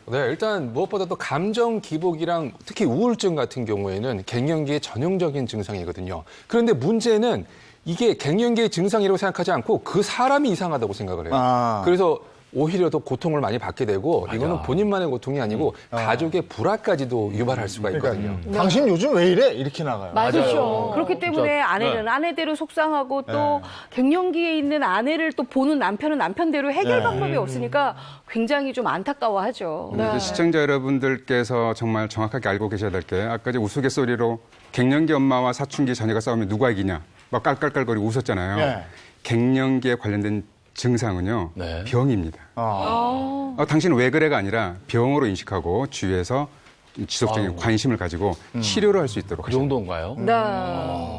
네, 일단 무엇보다도 감정 기복이랑 특히 우울증 같은 경우에는 갱년기의 전형적인 증상이거든요. 그런데 문제는 이게 갱년기의 증상이라고 생각하지 않고 그 사람이 이상하다고 생각을 해요. 아. 그래서 오히려 더 고통을 많이 받게 되고 이거는 본인만의 고통이 아니고 가족의 불화까지도 유발할 수가 있거든요. 그러니까 당신 요즘 왜 이래? 이렇게 나가요. 맞아요. 그렇기 때문에 아내는 아내대로 속상하고 또 갱년기에 있는 아내를 또 보는 남편은 남편대로 해결 방법이 없으니까 굉장히 좀 안타까워하죠. 이제 시청자 여러분들께서 정말 정확하게 알고 계셔야 될 게 아까 이제 우스갯소리로 갱년기 엄마와 사춘기 자녀가 싸우면 누가 이기냐 막 깔깔깔거리고 웃었잖아요. 네. 갱년기에 관련된 증상은요 네. 병입니다. 당신은 왜 그래가 아니라 병으로 인식하고 주위에서 지속적인 관심을 가지고 치료를 할 수 있도록 그 하셔야 정도인가요?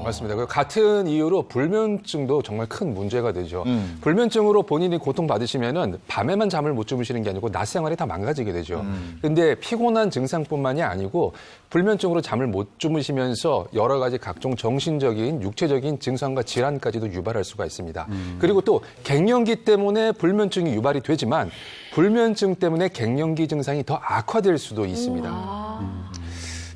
맞습니다. 그 같은 이유로 불면증도 정말 큰 문제가 되죠. 불면증으로 본인이 고통받으시면은 밤에만 잠을 못 주무시는 게 아니고 낮 생활이 다 망가지게 되죠. 근데 피곤한 증상뿐만이 아니고 불면증으로 잠을 못 주무시면서 여러 가지 각종 정신적인, 육체적인 증상과 질환까지도 유발할 수가 있습니다. 그리고 또 갱년기 때문에 불면증이 유발이 되지만 불면증 때문에 갱년기 증상이 더 악화될 수도 있습니다.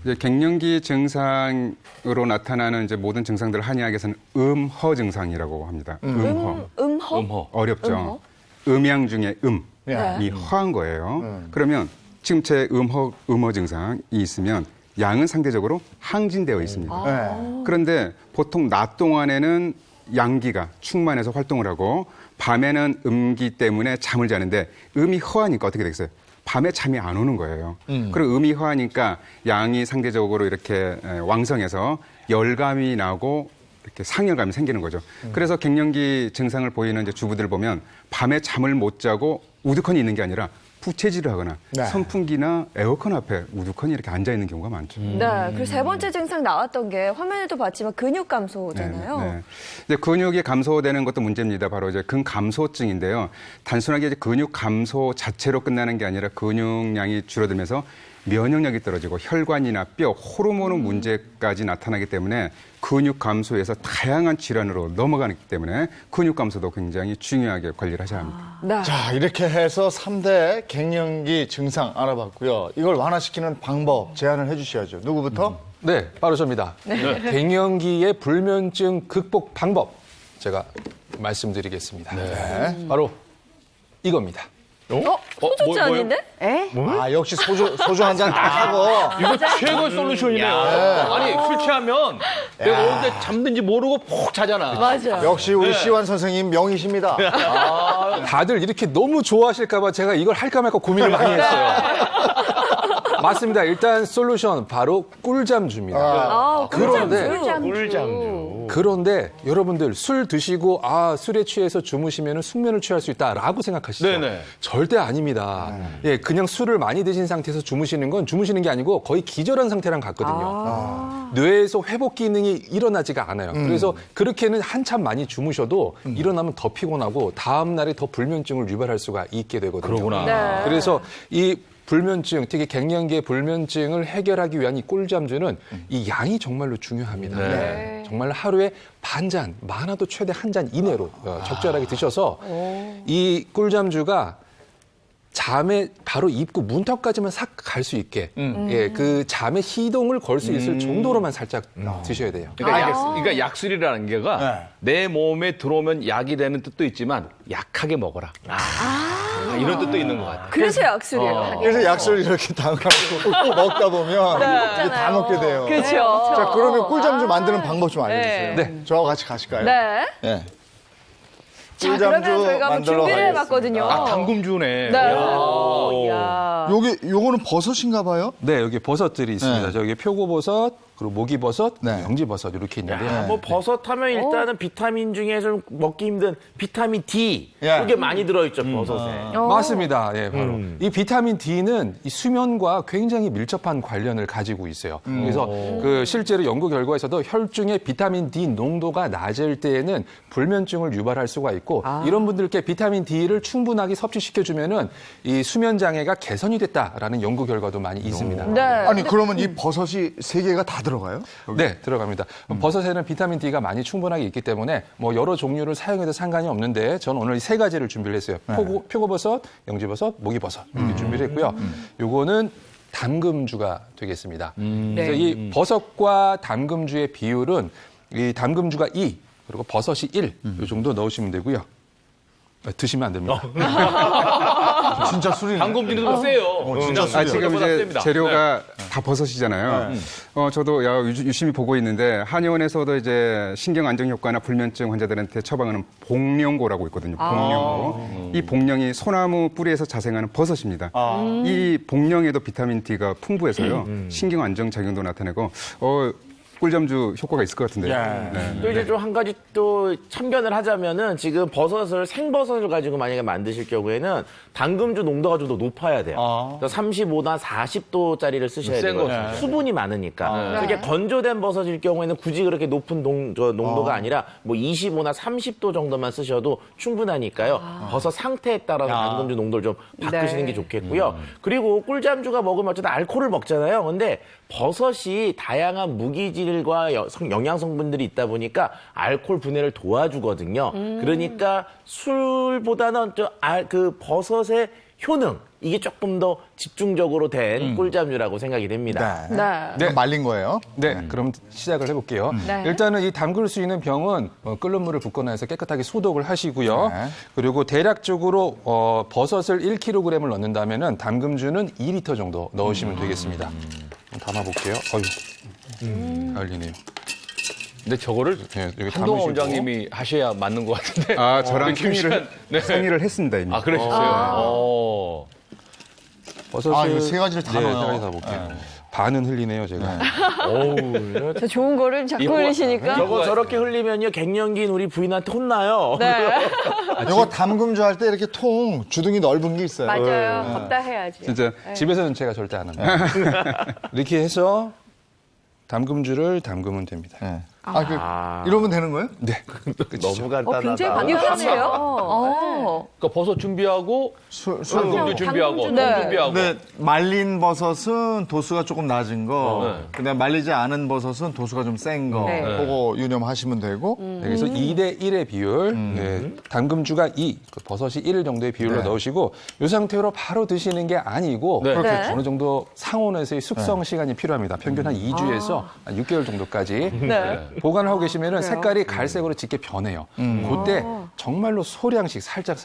이제 갱년기 증상으로 나타나는 이제 모든 증상들을 한의학에서는 음허 증상이라고 합니다. 음허. 음허. 어렵죠. 음양 중에 음이 허한 거예요. 그러면 지금 제 음허 증상이 있으면 양은 상대적으로 항진되어 있습니다. 그런데 보통 낮 동안에는 양기가 충만해서 활동을 하고 밤에는 음기 때문에 잠을 자는데 음이 허하니까 어떻게 되겠어요? 밤에 잠이 안 오는 거예요. 그리고 음이 허하니까 양이 상대적으로 이렇게 왕성해서 열감이 나고 이렇게 상열감이 생기는 거죠. 그래서 갱년기 증상을 보이는 이제 주부들 보면 밤에 잠을 못 자고 우두커니 있는 게 아니라 부채질을 하거나 네. 선풍기나 에어컨 앞에 우두커니 이렇게 앉아 있는 경우가 많죠. 네. 그리고 세 번째 증상 나왔던 게 화면에도 봤지만 근육 감소잖아요. 네. 이제 근육이 감소되는 것도 문제입니다. 바로 이제 근감소증인데요. 단순하게 이제 근육 감소 자체로 끝나는 게 아니라 근육량이 줄어들면서 면역력이 떨어지고 혈관이나 뼈, 호르몬 문제까지 나타나기 때문에 근육 감소에서 다양한 질환으로 넘어가기 때문에 근육 감소도 굉장히 중요하게 관리를 하셔야 합니다. 네. 자, 이렇게 해서 3대 갱년기 증상 알아봤고요. 이걸 완화시키는 방법 제안을 해주셔야죠. 누구부터? 네, 바로 저입니다. 갱년기의 불면증 극복 방법 제가 말씀드리겠습니다. 바로 이겁니다. 소주지 아닌데? 에? 아, 역시 소주 한 잔 딱 하고. 이거 최고 솔루션이네요. 아니, 술 취하면 내가 언제 잠든지 모르고 푹 자잖아. 맞아. 역시 우리 시완 선생님 명이십니다. 다들 이렇게 너무 좋아하실까봐 제가 이걸 할까 말까 고민을 많이 했어요. 맞습니다. 일단 솔루션 바로 꿀잠주입니다. 아, 그런데 꿀잠주. 그런데 여러분들 술 드시고 술에 취해서 주무시면 숙면을 취할 수 있다라고 생각하시죠? 네네. 절대 아닙니다. 예, 그냥 술을 많이 드신 상태에서 주무시는 건 주무시는 게 아니고 거의 기절한 상태랑 같거든요. 뇌에서 회복 기능이 일어나지가 않아요. 그래서 그렇게는 한참 많이 주무셔도 일어나면 더 피곤하고 다음 날에 더 불면증을 유발할 수가 있게 되거든요. 그러구나. 네. 그래서 이 불면증, 특히 갱년기의 불면증을 해결하기 위한 이 꿀잠주는 이 양이 정말로 중요합니다. 네. 정말 하루에 반 잔, 많아도 최대 한 잔 이내로 적절하게 드셔서 이 꿀잠주가 잠에 바로 입구 문턱까지만 싹 갈 수 있게 예, 그 잠의 시동을 걸 수 있을 정도로만 살짝 드셔야 돼요. 그러니까 약술이라는 게가 네. 내 몸에 들어오면 약이 되는 뜻도 있지만 약하게 먹어라. 이런 뜻도 있는 것 같아요. 그래서 약술이에요. 그래서 약술 이렇게 당하고 꼭 먹다 보면 이게 다 먹게 돼요. 그렇죠. 자, 그러면 꿀잠주 만드는 방법 좀 알려주세요. 네. 저와 같이 가실까요? 네. 네. 자, 그러면 저희가 한번 만들어 준비를 가겠습니다. 해봤거든요. 담금주네. 네. 오. 이야. 요거는 버섯인가 봐요? 네, 여기 버섯들이 있습니다. 네. 저기 표고버섯, 그리고 모기버섯, 네. 영지버섯 이렇게 있는데 뭐 버섯 하면 일단은 비타민 중에 좀 먹기 힘든 비타민 D 예. 이게 많이 들어있죠 버섯에. 맞습니다. 예, 바로 이 비타민 D는 이 수면과 굉장히 밀접한 관련을 가지고 있어요. 그래서 그 실제로 연구 결과에서도 혈중의 비타민 D 농도가 낮을 때에는 불면증을 유발할 수가 있고 이런 분들께 비타민 D를 충분하게 섭취시켜 주면은 이 수면 장애가 개선이 됐다라는 연구 결과도 많이 있습니다. 네. 아니, 그러면 이 버섯이 3개가 다 들어가요? 네, 들어갑니다. 버섯에는 비타민 D가 많이 충분하게 있기 때문에 뭐 여러 종류를 사용해도 상관이 없는데 저는 오늘 3가지를 준비를 했어요. 표고버섯, 영지버섯, 모기버섯 이렇게 준비를 했고요. 요거는 담금주가 되겠습니다. 그래서 이 버섯과 담금주의 비율은 이 담금주가 2, 그리고 버섯이 1, 이 정도 넣으시면 되고요. 드시면 안 됩니다. 진짜 술이네. 담금주는 좀 세요. 진짜 술이야. 지금 생각보다 이제 셉니다. 재료가 다 버섯이잖아요. 저도 유심히 보고 있는데 한의원에서도 이제 신경 안정 효과나 불면증 환자들한테 처방하는 복령고라고 있거든요. 복령고. 이 복령이 소나무 뿌리에서 자생하는 버섯입니다. 이 복령에도 비타민 D가 풍부해서요. 신경 안정 작용도 나타내고 꿀잠주 효과가 있을 것 같은데요. 네. 또 이제 좀 한 가지 또 참견을 하자면은 지금 버섯을 생버섯을 가지고 만약에 만드실 경우에는 담금주 농도가 좀 더 높아야 돼요. 35나 40도짜리를 쓰셔야 센 돼요. 거. 수분이 많으니까. 그게 건조된 버섯일 경우에는 굳이 그렇게 높은 농도가 아니라 뭐 25나 30도 정도만 쓰셔도 충분하니까요. 버섯 상태에 따라서 담금주 농도를 좀 바꾸시는 게 좋겠고요. 그리고 꿀잠주가 먹으면 어쨌든 알코올을 먹잖아요. 근데 버섯이 다양한 무기질과 영양 성분들이 있다 보니까 알코올 분해를 도와주거든요. 그러니까 술보다는 그 버섯의 효능 이게 조금 더 집중적으로 된 꿀잠주라고 생각이 됩니다. 네. 말린 거예요. 네, 그럼 시작을 해볼게요. 네. 일단은 이 담글 수 있는 병은 끓는 물을 붓거나 해서 깨끗하게 소독을 하시고요. 네. 그리고 대략적으로 버섯을 1kg을 넣는다면은 담금주는 2리터 정도 넣으시면 되겠습니다. 담아볼게요. 달리네요. 근데 저거를 네, 여기 한동훈 담으시고. 원장님이 하셔야 맞는 것 같은데. 저랑 김 씨는 상의를 했습니다. 이미. 그러셨어요. 버섯을 이거 3가지를 다 네, 넣어요. 3가지 다 볼게요. 반은 흘리네요, 제가. 어우, 저 좋은 거를 자꾸 흘리시니까. 저거 저렇게 흘리면요 갱년기인 우리 부인한테 혼나요. 네. 이거 담금주 할 때 이렇게 통 주둥이 넓은 게 있어요. 맞아요. 덥다 해야지. 진짜 집에서는 제가 절대 안 합니다. 이렇게 해서 담금주를 담그면 됩니다. 네. 이러면 되는 거예요? 네. 너무 간단하다. 굉장히 이거 간단해요. 그러니까 버섯 준비하고 당금주 준비하고 통 네. 준비하고. 근데 말린 버섯은 도수가 조금 낮은 거, 그다음에 말리지 않은 버섯은 도수가 좀 센 거, 네. 그거 유념하시면 되고. 그래서 2대 1의 비율, 네, 담금주가 2, 그 버섯이 1 정도의 비율로 네. 넣으시고 이 상태로 바로 드시는 게 아니고 네. 그렇겠죠. 어느 정도 상온에서의 숙성 시간이 필요합니다. 평균 한 2주에서 한 6개월 정도까지 네. 보관을 하고 계시면 색깔이 갈색으로 짙게 변해요. 그때 정말로 소량씩 살짝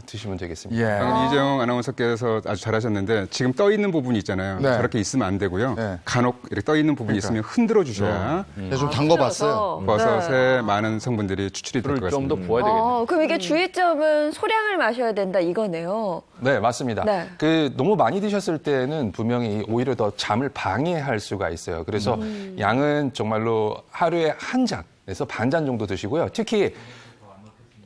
드시면 되겠습니다. 예. 방금 이재용 아나운서께서 아주 잘하셨는데 지금 떠 있는 부분이 있잖아요. 네. 저렇게 있으면 안 되고요. 네. 간혹 이렇게 떠 있는 부분이 있으면 흔들어 주셔야 좀 담궈봤어요. 버섯에 많은 성분들이 추출이 될 것 불을 좀 더 같습니다. 부어야 되겠네요. 그럼 이게 주의점은 소량을 마셔야 된다 이거네요. 네, 맞습니다. 네. 너무 많이 드셨을 때는 분명히 오히려 더 잠을 방해할 수가 있어요. 그래서 양은 정말로 하루에 한 잔에서 반 잔 정도 드시고요. 특히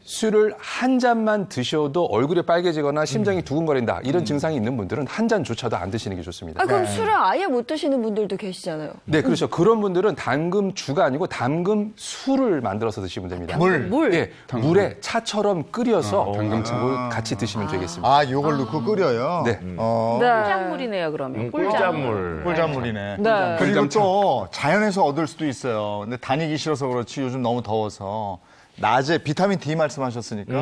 술을 한 잔만 드셔도 얼굴이 빨개지거나 심장이 두근거린다 이런 증상이 있는 분들은 한 잔조차도 안 드시는 게 좋습니다. 그럼 술을 아예 못 드시는 분들도 계시잖아요. 네, 그렇죠. 그런 분들은 담금주가 아니고 담금술을 만들어서 드시면 됩니다. 물. 예, 물에 차처럼 끓여서 담금차. 담금을 같이 드시면 되겠습니다. 아, 요걸 넣고 끓여요? 네. 꿀작물이네요, 그러면. 꿀자물. 꿀자물이네. 네. 그리고 또 자연에서 얻을 수도 있어요. 근데 다니기 싫어서 그렇지 요즘 너무 더워서 낮에 비타민 D 말씀하셨으니까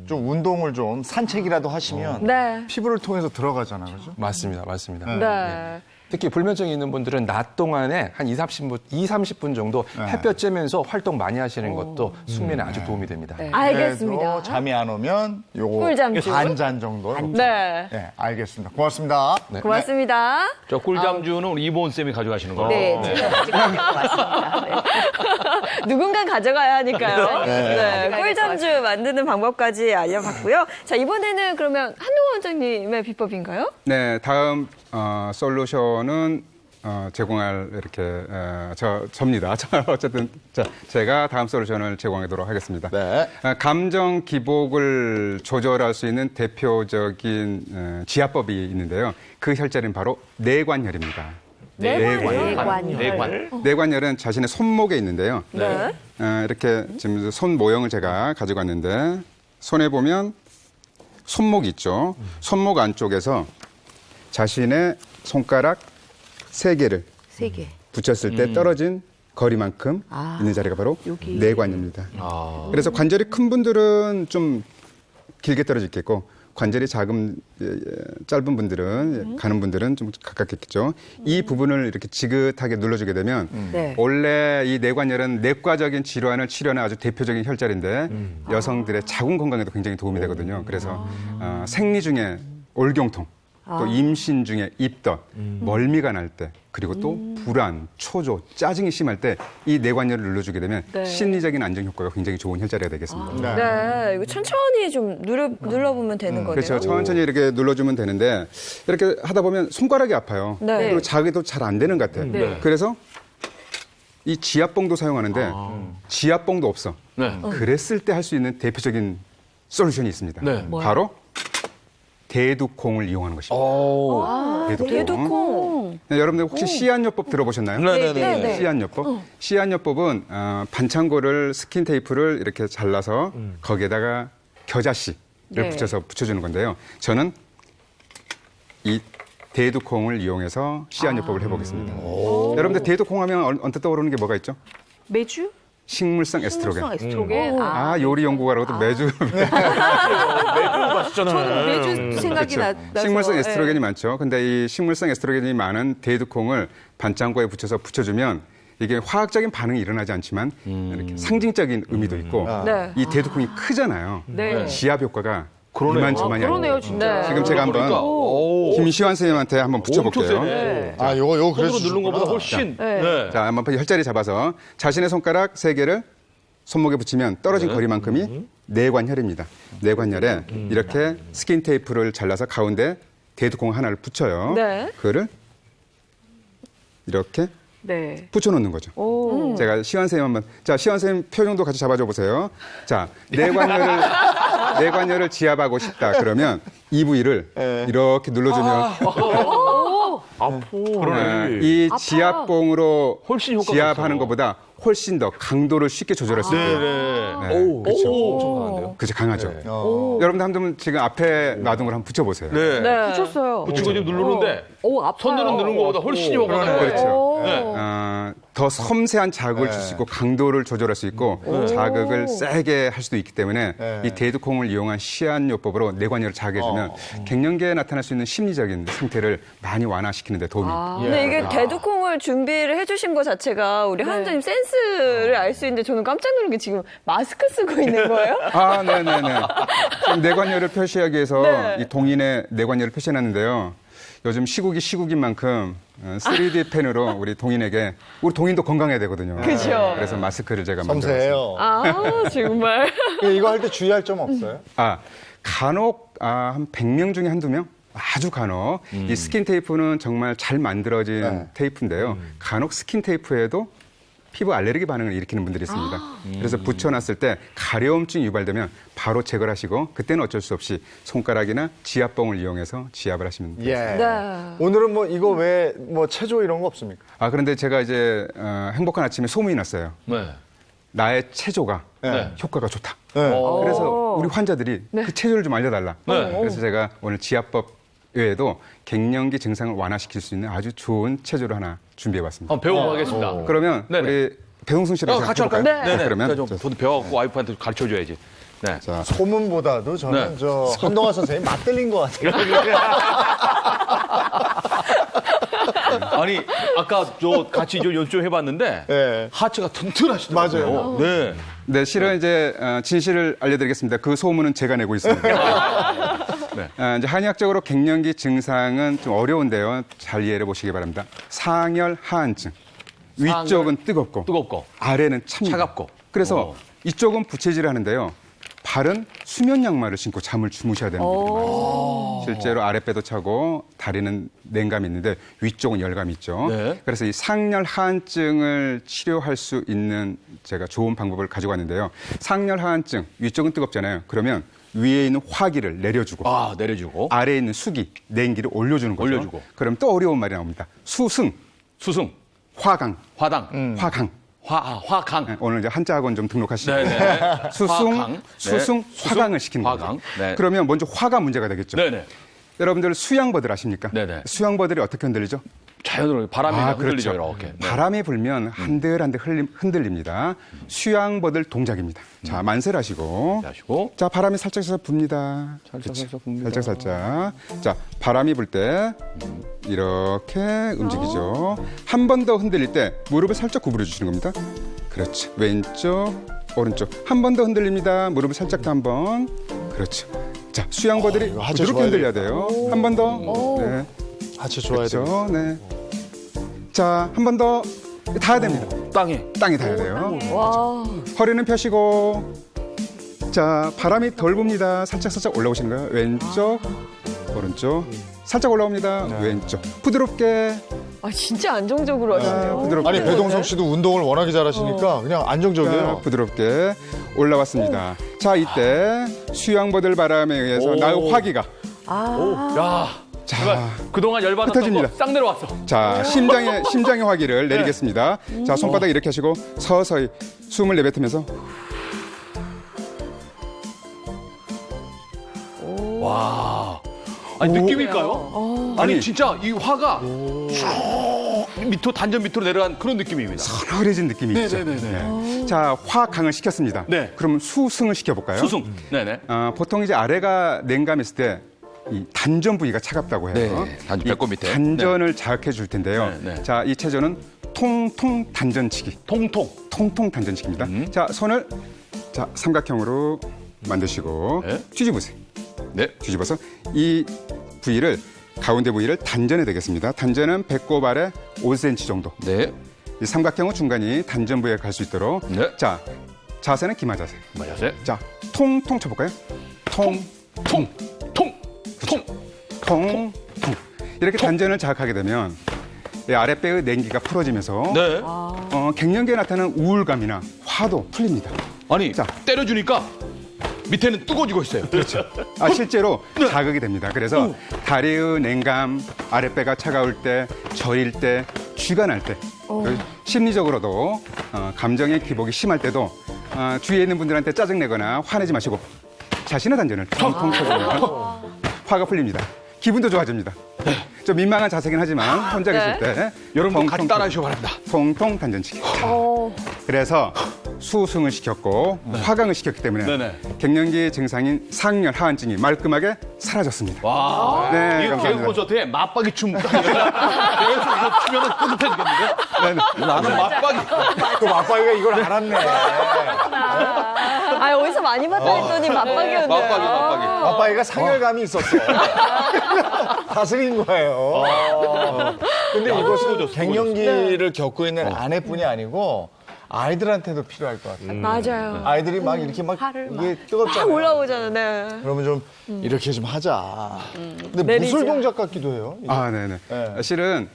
좀 운동을 좀 산책이라도 하시면 네. 피부를 통해서 들어가잖아요. 그죠? 맞습니다. 맞습니다. 네. 특히 불면증이 있는 분들은 낮 동안에 한 30분 정도 햇볕 쬐면서 활동 많이 하시는 것도 숙면에 아주 도움이 됩니다. 네. 알겠습니다. 그래도 잠이 안 오면 요거 꿀잠주. 반 잔 정도. 네. 네, 알겠습니다. 고맙습니다. 고맙습니다. 저 꿀잠주는 우리 이보은 쌤이 가져가시는 거예요. 네, 제가 가지고 왔습니다. 네. 누군가 가져가야 하니까요. 네. 네. 꿀잠주 만드는 방법까지 알려봤고요. 자, 이번에는 그러면 한동원 원장님의 비법인가요? 네, 다음 솔루션은 제공할 이렇게 접니다. 어쨌든 제가 다음 솔루션을 제공하도록 하겠습니다. 네. 감정 기복을 조절할 수 있는 대표적인 지압법이 있는데요. 그 혈자리는 바로 내관혈입니다. 내관혈은 자신의 손목에 있는데요. 네. 이렇게 지금 손 모형을 제가 가지고 왔는데 손에 보면 손목이 있죠. 손목 안쪽에서 자신의 손가락 3개를 3개. 붙였을 때 떨어진 거리만큼 있는 자리가 바로 내관입니다. 그래서 관절이 큰 분들은 좀 길게 떨어져 있겠고 관절이 짧은 분들은 가는 분들은 좀 가깝겠죠. 이 부분을 이렇게 지긋하게 눌러주게 되면 네. 원래 이 내관혈은 내과적인 질환을 치료하는 아주 대표적인 혈자리인데 여성들의 자궁 건강에도 굉장히 도움이 되거든요. 그래서 생리 중에 올경통, 또 임신 중에 입덧, 멀미가 날 때, 그리고 또 불안, 초조, 짜증이 심할 때 이 내관혈을 눌러주게 되면 심리적인 안정 효과가 굉장히 좋은 혈자리가 되겠습니다. 네. 이거 천천히 좀 눌러보면 되는 거네요. 그렇죠. 천천히 이렇게 눌러주면 되는데 이렇게 하다 보면 손가락이 아파요. 네. 그리고 자기도 잘 안 되는 것 같아요. 그래서 이 지압봉도 사용하는데 지압봉도 없어. 네. 그랬을 때 할 수 있는 대표적인 솔루션이 있습니다. 네. 바로 대두콩을 이용하는 것입니다. 대두콩. 네, 여러분들 혹시 씨앗요법 들어보셨나요? 네. 씨앗요법. 씨앗요법은 반창고를 스킨 테이프를 이렇게 잘라서 거기에다가 겨자씨를 붙여서 붙여주는 건데요. 저는 이 대두콩을 이용해서 씨앗요법을 해보겠습니다. 여러분들 대두콩 하면 언뜻 떠오르는 게 뭐가 있죠? 매주? 식물성 에스트로겐. 식물성 에스트로겐. 요리 연구가라고도 매주 매주 생각이 나서. 식물성 에스트로겐이 많죠. 근데 이 식물성 에스트로겐이 많은 대두콩을 반창고에 붙여주면 이게 화학적인 반응이 일어나지 않지만 이렇게 상징적인 의미도 있고 네. 이 대두콩이 크잖아요. 네. 지압 효과가 이만저만이 그러네요, 아니에요. 진짜. 지금 제가 한번 김시환 선생님한테 한번 붙여볼게요. 요거 그래서 손으로 누른 것보다 훨씬. 네. 자, 한번 혈자리 잡아서 자신의 손가락 3개를 손목에 붙이면 떨어진 거리만큼이 내관혈입니다. 내관혈에 이렇게 스킨 테이프를 잘라서 가운데 대두콩 하나를 붙여요. 네. 그거를 이렇게 네. 붙여놓는 거죠. 제가 시원 선생님 한번, 자, 시원 선생님 표정도 같이 잡아줘 보세요. 자, 내관열을 지압하고 싶다 그러면 이 부위를 이렇게 눌러주면 그러네. 이 지압봉으로 훨씬 효과가 지압하는 있어. 것보다 훨씬 더 강도를 쉽게 조절할 수 있어요. 네. 그렇죠. 엄청 강한데요. 그렇죠, 강하죠. 여러분들 한번 지금 앞에 놔둔 걸 한번 붙여보세요. 네. 붙였어요. 붙이고 지금 누르는데 아파요. 손으로 누르는 것보다 훨씬 효과가 좋아요. 그렇죠. 네. 더 섬세한 자극을 줄 수 있고 강도를 조절할 수 있고 자극을 세게 할 수도 있기 때문에 이 데드콩을 이용한 시한요법으로 뇌관열을 자극해주면 갱년기에 나타날 수 있는 심리적인 상태를 많이 완화시키는 데 도움이 근데 이게 데드콩을 준비를 해주신 것 자체가 우리 한원장님 센스를 알 수 있는데 저는 깜짝 놀란 게 지금 마스크 쓰고 있는 거예요? 아, 네네네. 지금 뇌관열을 표시하기 위해서 네. 이 동인의 뇌관열을 표시해놨는데요. 요즘 시국인 만큼 3D 펜으로 우리 동인에게, 우리 동인도 건강해야 되거든요. 그죠. 그래서 마스크를 제가 만들었어요. 섬세해요. 아, 정말. 이거 할 때 주의할 점 없어요? 간혹 한 100명 중에 한두 명? 아주 간혹. 이 스킨 테이프는 정말 잘 만들어진 네. 테이프인데요. 간혹 스킨 테이프에도 피부 알레르기 반응을 일으키는 분들이 있습니다. 그래서 붙여놨을 때 가려움증이 유발되면 바로 제거를 하시고 그때는 어쩔 수 없이 손가락이나 지압봉을 이용해서 지압을 하시면 돼요. 예. 네. 오늘은 뭐 이거 외에 뭐 체조 이런 거 없습니까? 그런데 제가 이제 행복한 아침에 소문이 났어요. 네. 나의 체조가 네. 효과가 좋다. 네. 그래서 우리 환자들이 그 체조를 좀 알려달라. 네. 그래서 제가 오늘 지압법 외에도 갱년기 증상을 완화시킬 수 있는 아주 좋은 체조를 하나 준비해봤습니다. 한번 배워보겠습니다. 그러면 네네. 우리 배동순 씨랑 같이 할까요? 해볼까요? 네네. 그러면 저도 배워갖고 와이프한테 가르쳐줘야지. 네. 자, 소문보다도 저는 네. 저 한동환 선생님 맞들린 것 같아요. 아니 아까 저 같이 좀 연습해봤는데 네. 하체가 튼튼하시더라고요. 맞아요. 네. 네, 실은 이제 진실을 알려드리겠습니다. 그 소문은 제가 내고 있습니다. 네. 이제 한의학적으로 갱년기 증상은 좀 어려운데요. 잘 이해해 보시기 바랍니다. 상열 하한증. 위쪽은 뜨겁고 아래는 차갑고. 그래서 이쪽은 부채질을 하는데요. 발은 수면 양말을 신고 잠을 주무셔야 되는 분들이 많아요. 실제로 아랫배도 차고 다리는 냉감이 있는데 위쪽은 열감이 있죠. 네. 그래서 이 상열 하한증을 치료할 수 있는 제가 좋은 방법을 가지고 왔는데요. 상열 하한증, 위쪽은 뜨겁잖아요. 그러면 위에 있는 화기를 내려주고 내려주고 아래에 있는 수기, 냉기를 올려주는 거죠. 올려주고. 그럼 또 어려운 말이 나옵니다. 수승, 화강, 화당, 화강. 화강. 네, 오늘 이제 한자 학원 좀 등록하시고 네네. 수승, 화강. 수승, 네. 화강을 시키는 화강. 거죠. 네. 그러면 먼저 화가 문제가 되겠죠. 네네. 여러분들 수양버들 아십니까? 네네. 수양버들이 어떻게 흔들리죠? 자연으로 바람이 흔들리죠 그렇죠. 이렇게. 네. 바람이 불면 한들한들 흔들립니다. 수양버들 동작입니다. 자, 만세를 하시고. 하시고. 자, 바람이 살짝 붑니다. 살짝 붑니다. 살짝. 자, 바람이 불 때 이렇게 움직이죠. 한 번 더 흔들릴 때 무릎을 살짝 구부려 주시는 겁니다. 그렇죠. 왼쪽, 오른쪽. 한 번 더 흔들립니다. 무릎을 살짝 더 한 번. 그렇죠. 자, 수양버들이 이거 하체 부드럽게 좋아야 흔들려야 돼요. 한 번 더. 네. 하체 좋아야 돼요. 그렇죠. 네. 자, 한 번 더. 닿아야 됩니다. 땅에. 땅에 닿아야 돼요. 와. 허리는 펴시고. 자, 바람이 덜 붑니다. 살짝 올라오시는 거예요. 왼쪽, 오른쪽. 살짝 올라옵니다. 왼쪽. 부드럽게. 진짜 안정적으로 하시네요. 부드럽게. 아니 배동성 씨도 운동을 워낙에 잘하시니까 그냥 자, 안정적이에요. 부드럽게 올라왔습니다. 자, 이때 수양버들 바람에 의해서 나의 화기가. 야. 자, 그동안 열받았던 흩어집니다. 거 싹 내려왔어. 자, 심장의 화기를 내리겠습니다. 자, 손바닥 이렇게 하시고 서서히 숨을 내뱉으면서 와. 아니 느낌일까요? 아니 진짜 이 화가 쭉 밑으로 단전 밑으로 내려간 그런 느낌입니다. 서늘해진 느낌이 있죠. 네. 자, 화강을 시켰습니다. 네. 그럼 수승을 시켜볼까요? 수승. 네네. 보통 이제 아래가 냉감했을 때 이 단전 부위가 차갑다고 해요. 네, 단전, 이 배꼽 밑에. 단전을 자극해 줄 텐데요. 네, 네. 자, 이 체조는 통통 단전치기. 통통 단전치기입니다. 자, 손을 자, 삼각형으로 만드시고 네. 뒤집으세요. 네. 뒤집어서 이 부위를 가운데 부위를 단전해 되겠습니다. 단전은 배꼽 아래 5cm 정도. 네. 이 삼각형은 중간이 단전 부위에 갈 수 있도록. 네. 자, 자세는 기마 자세. 맞아요. 자, 통통 쳐볼까요? 통. 통. 이렇게 단전을 자극하게 되면 이 아랫배의 냉기가 풀어지면서 네. 갱년기에 나타나는 우울감이나 화도 풀립니다. 아니, 자. 때려주니까 밑에는 뜨거워지고 있어요. 그렇죠. 실제로 자극이 됩니다. 그래서 다리의 냉감, 아랫배가 차가울 때, 저릴 때, 쥐가 날 때, 심리적으로도 감정의 기복이 심할 때도 주위에 있는 분들한테 짜증내거나 화내지 마시고 자신의 단전을 텅텅 쳐주면 화가 풀립니다. 기분도 좋아집니다. 좀 민망한 자세긴 하지만 혼자 계실 때 여러분도 같이 텅텅 따라하시기 바랍니다. 통통 단전치기. 그래서 수승을 시켰고 화강을 시켰기 때문에 네네. 갱년기 증상인 상열 하한증이 말끔하게 사라졌습니다. 와. 네, 이 개그 감사합니다. 콘서트에 맞박이 춤. 계속 이거 추면은 뿌듯해지겠는데? 나는 맞박이. 그 맞박이가 이걸 알았네. 아, 어디서 많이 봤다 했더니 맞박이었네요. 맞박이. 맞박이가 상열감이 있었어. 다스린 거예요. 근데 이것은 갱년기를 겪고 있는 아내뿐이 아니고 아이들한테도 필요할 것 같아요. 맞아요. 아이들이 막 이렇게 막 화를 이게 막 뜨겁잖아요. 올라오잖아요. 네. 그러면 좀 이렇게 좀 하자. 근데 내리자. 무술 동작 같기도 해요. 이게. 네네. 네. 실은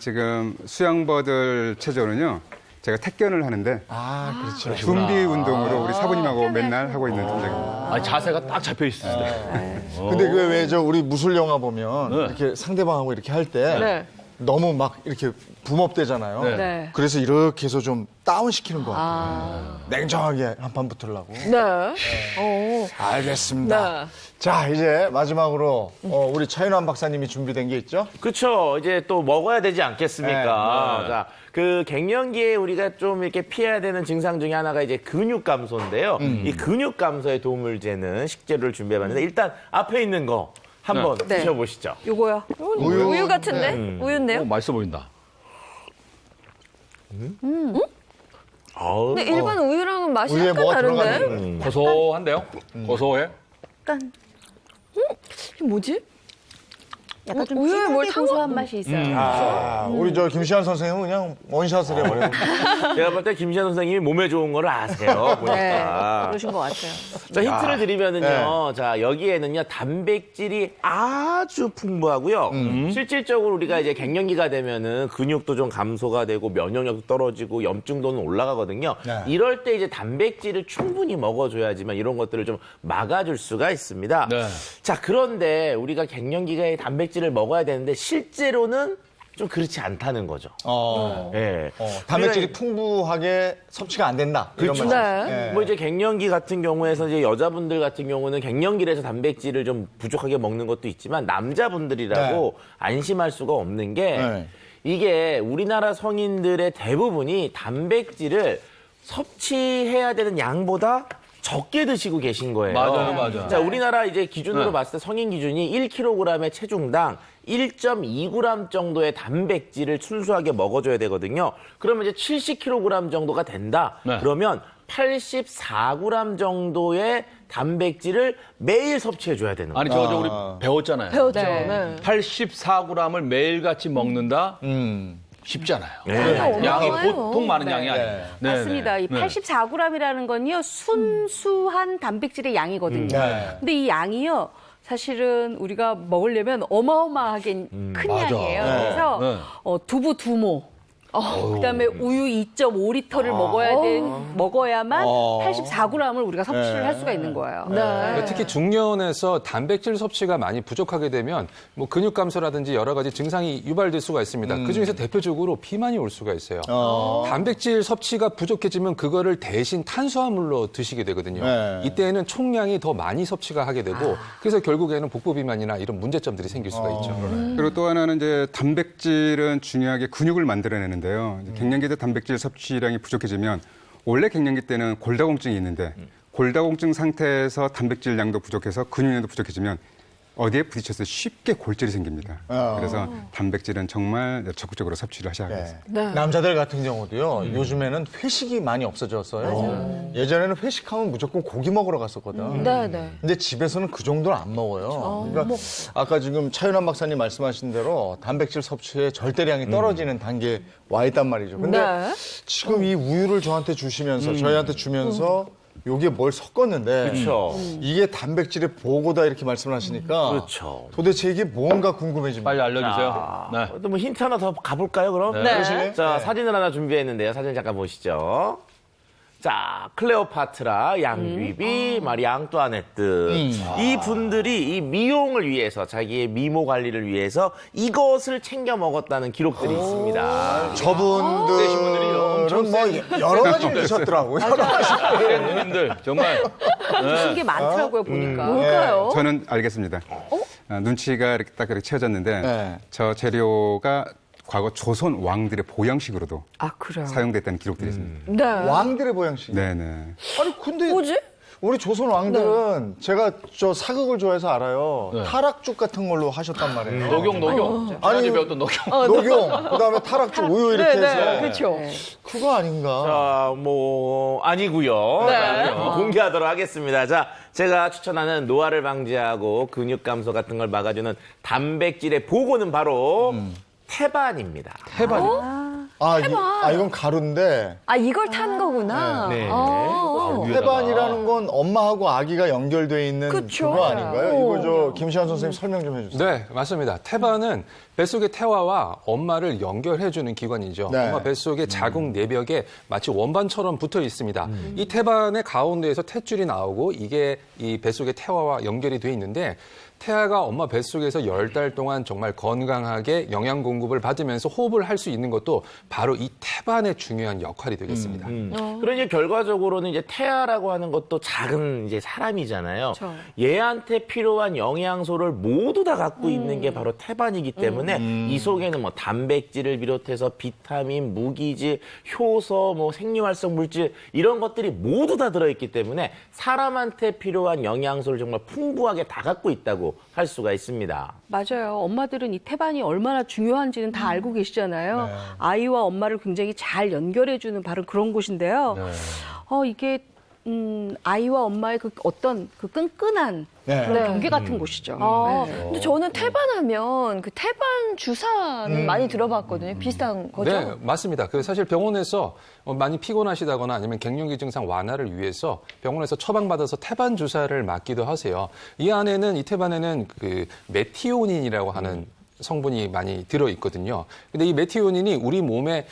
지금 수양버들 체조는요. 제가 택견을 하는데 그렇죠. 준비 운동으로 우리 사부님하고 맨날 하고 있는 동작입니다. 아니, 자세가 딱 잡혀 있을 때. 근데 그 왜 저 우리 무술 영화 보면 이렇게 상대방하고 이렇게 할 때 네. 너무 막 이렇게 붐업되잖아요. 네. 네. 그래서 이렇게 해서 좀 다운시키는 것 같아요. 냉정하게 한 판 붙으려고. 네. 알겠습니다. 네. 자, 이제 마지막으로 우리 차윤환 박사님이 준비된 게 있죠? 그렇죠. 이제 또 먹어야 되지 않겠습니까? 네. 자, 그 갱년기에 우리가 좀 이렇게 피해야 되는 증상 중에 하나가 이제 근육 감소인데요. 이 근육 감소에 도움을 주는 식재료를 준비해봤는데 일단 앞에 있는 거 한번 네. 드셔보시죠. 요거요. 우유 같은데? 우유인데요? 맛있어 보인다. 아우, 근데 일반 우유랑은 맛이 우유에 약간 뭐가 다른데? 들어가는 고소한데요? 고소해? 약간 이게 뭐지? 약간 좀 우유에 뭘 진하게 타고? 고소한 맛이 있어요. 우리 저 김시환 선생님은 그냥 원샷을 해버려요. 제가 볼 때 김시환 선생님이 몸에 좋은 거를 아세요. 네, 보니까. 그러신 것 같아요. 자, 힌트를 드리면은요. 자, 여기에는요, 단백질이 아주 풍부하고요. 실질적으로 우리가 이제 갱년기가 되면은 근육도 좀 감소가 되고 면역력도 떨어지고 염증도는 올라가거든요. 네. 이럴 때 이제 단백질을 충분히 먹어줘야지만 이런 것들을 좀 막아줄 수가 있습니다. 네. 자, 그런데 우리가 갱년기에 단백질을 먹어야 되는데 실제로는 좀 그렇지 않다는 거죠. 예. 단백질이 우리가 풍부하게 섭취가 안 된다. 이런 그렇죠. 말씀. 네. 뭐 이제 갱년기 같은 경우에서 이제 여자분들 같은 경우는 갱년기라서 단백질을 좀 부족하게 먹는 것도 있지만 남자분들이라고 안심할 수가 없는 게 네. 이게 우리나라 성인들의 대부분이 단백질을 섭취해야 되는 양보다 적게 드시고 계신 거예요. 맞아요. 자, 우리나라 이제 기준으로 네. 봤을 때 성인 기준이 1kg의 체중당 1.2g 정도의 단백질을 순수하게 먹어줘야 되거든요. 그러면 이제 70kg 정도가 된다. 네. 그러면 84g 정도의 단백질을 매일 섭취해줘야 되는 거예요. 아니, 저 우리 배웠잖아요. 배웠죠. 네. 네. 84g을 매일같이 먹는다? 쉽잖아요. 양이 어마어마해요. 보통 많은 양이 아니에요. 네, 맞습니다. 이 84g이라는 건요, 순수한 단백질의 양이거든요. 네. 근데 이 양이요, 사실은 우리가 먹으려면 어마어마하게 큰 양이에요. 그래서 네. 두부 2모. 그다음에 우유 2.5리터를 먹어야만 84g을 우리가 섭취를 할 수가 있는 거예요. 그러니까 특히 중년에서 단백질 섭취가 많이 부족하게 되면 뭐 근육 감소라든지 여러 가지 증상이 유발될 수가 있습니다. 그중에서 대표적으로 비만이 올 수가 있어요. 단백질 섭취가 부족해지면 그거를 대신 탄수화물로 드시게 되거든요. 네. 이때에는 총량이 더 많이 섭취가 하게 되고 그래서 결국에는 복부 비만이나 이런 문제점들이 생길 수가 있죠. 그리고 또 하나는 이제 단백질은 중요하게 근육을 만들어내는데요. 갱년기 때 단백질 섭취량이 부족해지면 원래 갱년기 때는 골다공증이 있는데 골다공증 상태에서 단백질 양도 부족해서 근육량도 부족해지면 어디에 부딪혀서 쉽게 골절이 생깁니다. 그래서 단백질은 정말 적극적으로 섭취를 하셔야 하겠습니다. 남자들 같은 경우도요. 요즘에는 회식이 많이 없어졌어요. 예전에는 회식하면 무조건 고기 먹으러 갔었거든. 네. 근데 집에서는 그 정도는 안 먹어요. 그러니까 아까 지금 차윤환 박사님 말씀하신 대로 단백질 섭취의 절대량이 떨어지는 단계에 와 있단 말이죠. 근데 네. 지금 이 우유를 저한테 주시면서 저희한테 주면서 여기에 뭘 섞었는데 그렇죠. 이게 단백질의 보고다 이렇게 말씀을 하시니까 그렇죠. 도대체 이게 뭔가 궁금해집니다. 빨리 알려주세요. 네. 또 뭐 힌트 하나 더 가볼까요, 그럼? 네. 그러실래요? 자, 네. 사진을 하나 준비했는데요. 사진 잠깐 보시죠. 자, 클레오파트라, 양귀비, 마리 앙뚜아네트. 이 분들이 이 미용을 위해서, 자기의 미모 관리를 위해서 이것을 챙겨 먹었다는 기록들이 있습니다. 저분들은 뭐 여러 가지 드셨더라고요. 여러 가지. 팬분들 정말 무슨 게 많더라고요, 보니까. 뭘까요? 저는 알겠습니다. 눈치가 이렇게 딱 이렇게 채워졌는데 네. 저 재료가 과거 조선 왕들의 보양식으로도 아, 그래요? 사용됐다는 기록들이 있습니다. 네. 왕들의 보양식. 네네. 아니 근데 뭐지? 우리 조선 왕들은 제가 저 사극을 좋아해서 알아요. 타락죽 같은 걸로 하셨단 말이에요. 녹용. 아니, 아니 배웠던 녹용. 녹용, 그다음에 타락죽 우유 이렇게 해서 그렇죠. 그거 아닌가? 자, 뭐 아니고요. 네. 공개하도록 하겠습니다. 자, 제가 추천하는 노화를 방지하고 근육 감소 같은 걸 막아주는 단백질의 보고는 바로 태반입니다. 이건 가루인데 아, 이걸 탄 거구나. 네. 태반이라는 건 엄마하고 아기가 연결돼 있는 그쵸. 그거 아닌가요? 이거 저 김시환 선생님 설명 좀 해주세요. 네, 맞습니다. 태반은 뱃속의 태화와 엄마를 연결해주는 기관이죠. 네. 엄마 뱃속의 자궁 내벽에 마치 원반처럼 붙어 있습니다. 이 태반의 가운데에서 탯줄이 나오고 이게 이 뱃속의 태화와 연결이 돼 있는데 태아가 엄마 뱃속에서 10달 동안 정말 건강하게 영양 공급을 받으면서 호흡을 할 수 있는 것도 바로 이 태반의 중요한 역할이 되겠습니다. 그러니 결과적으로는 이제 태아라고 하는 것도 작은 이제 사람이잖아요. 그렇죠. 얘한테 필요한 영양소를 모두 다 갖고 있는 게 바로 태반이기 때문에 이 속에는 뭐 단백질을 비롯해서 비타민, 무기질, 효소, 뭐 생리활성 물질 이런 것들이 모두 다 들어있기 때문에 사람한테 필요한 영양소를 정말 풍부하게 다 갖고 있다고 할 수가 있습니다. 맞아요. 엄마들은 이 태반이 얼마나 중요한지는 다 알고 계시잖아요. 아이와 엄마를 굉장히 잘 연결해주는 바로 그런 곳인데요. 이게 아이와 엄마의 그 어떤 그 끈끈한 네. 그런 경계 같은 곳이죠. 아, 네. 근데 저는 태반하면 그 태반 주사는 많이 들어봤거든요. 비슷한 거죠? 네, 맞습니다. 그 사실 병원에서 많이 피곤하시다거나 아니면 갱년기 증상 완화를 위해서 병원에서 처방받아서 태반 주사를 맞기도 하세요. 이 안에는 이 태반에는 그 메티오닌이라고 하는 성분이 많이 들어 있거든요. 근데 이 메티오닌이 우리 몸에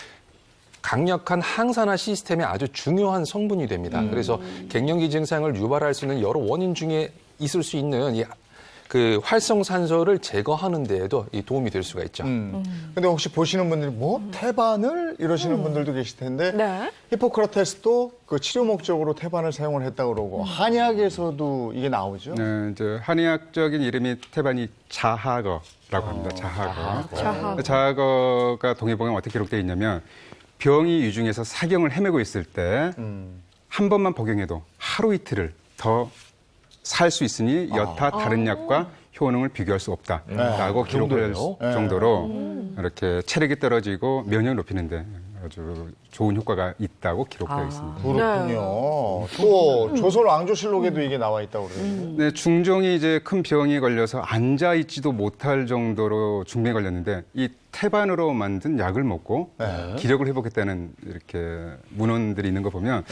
강력한 항산화 시스템에 아주 중요한 성분이 됩니다. 그래서 갱년기 증상을 유발할 수 있는 여러 원인 중에 있을 수 있는 이 그 활성산소를 제거하는 데에도 이 도움이 될 수가 있죠. 근데 혹시 보시는 분들이 뭐 태반을 이러시는 분들도 계실 텐데 네. 히포크라테스도 그 치료 목적으로 태반을 사용을 했다고 그러고 한의학에서도 이게 나오죠. 네, 이제 한의학적인 이름이 태반이 자하거라고 합니다. 자하거. 자하거가 동의보감에 어떻게 기록되어 있냐면 병이 유중해서 사경을 헤매고 있을 때 한 번만 복용해도 하루 이틀을 더 살 수 있으니 여타 다른 약과 효능을 비교할 수 없다라고 기록할 정도로 이렇게 체력이 떨어지고 면역을 높이는데 아주 좋은 효과가 있다고 기록되어 있습니다. 그렇군요. 또 조선 왕조실록에도 이게 나와 있다고 그러네요. 네, 중종이 이제 큰 병이 걸려서 앉아 있지도 못할 정도로 중병에 걸렸는데 이 태반으로 만든 약을 먹고 기력을 회복했다는 이렇게 문헌들이 있는 거 보면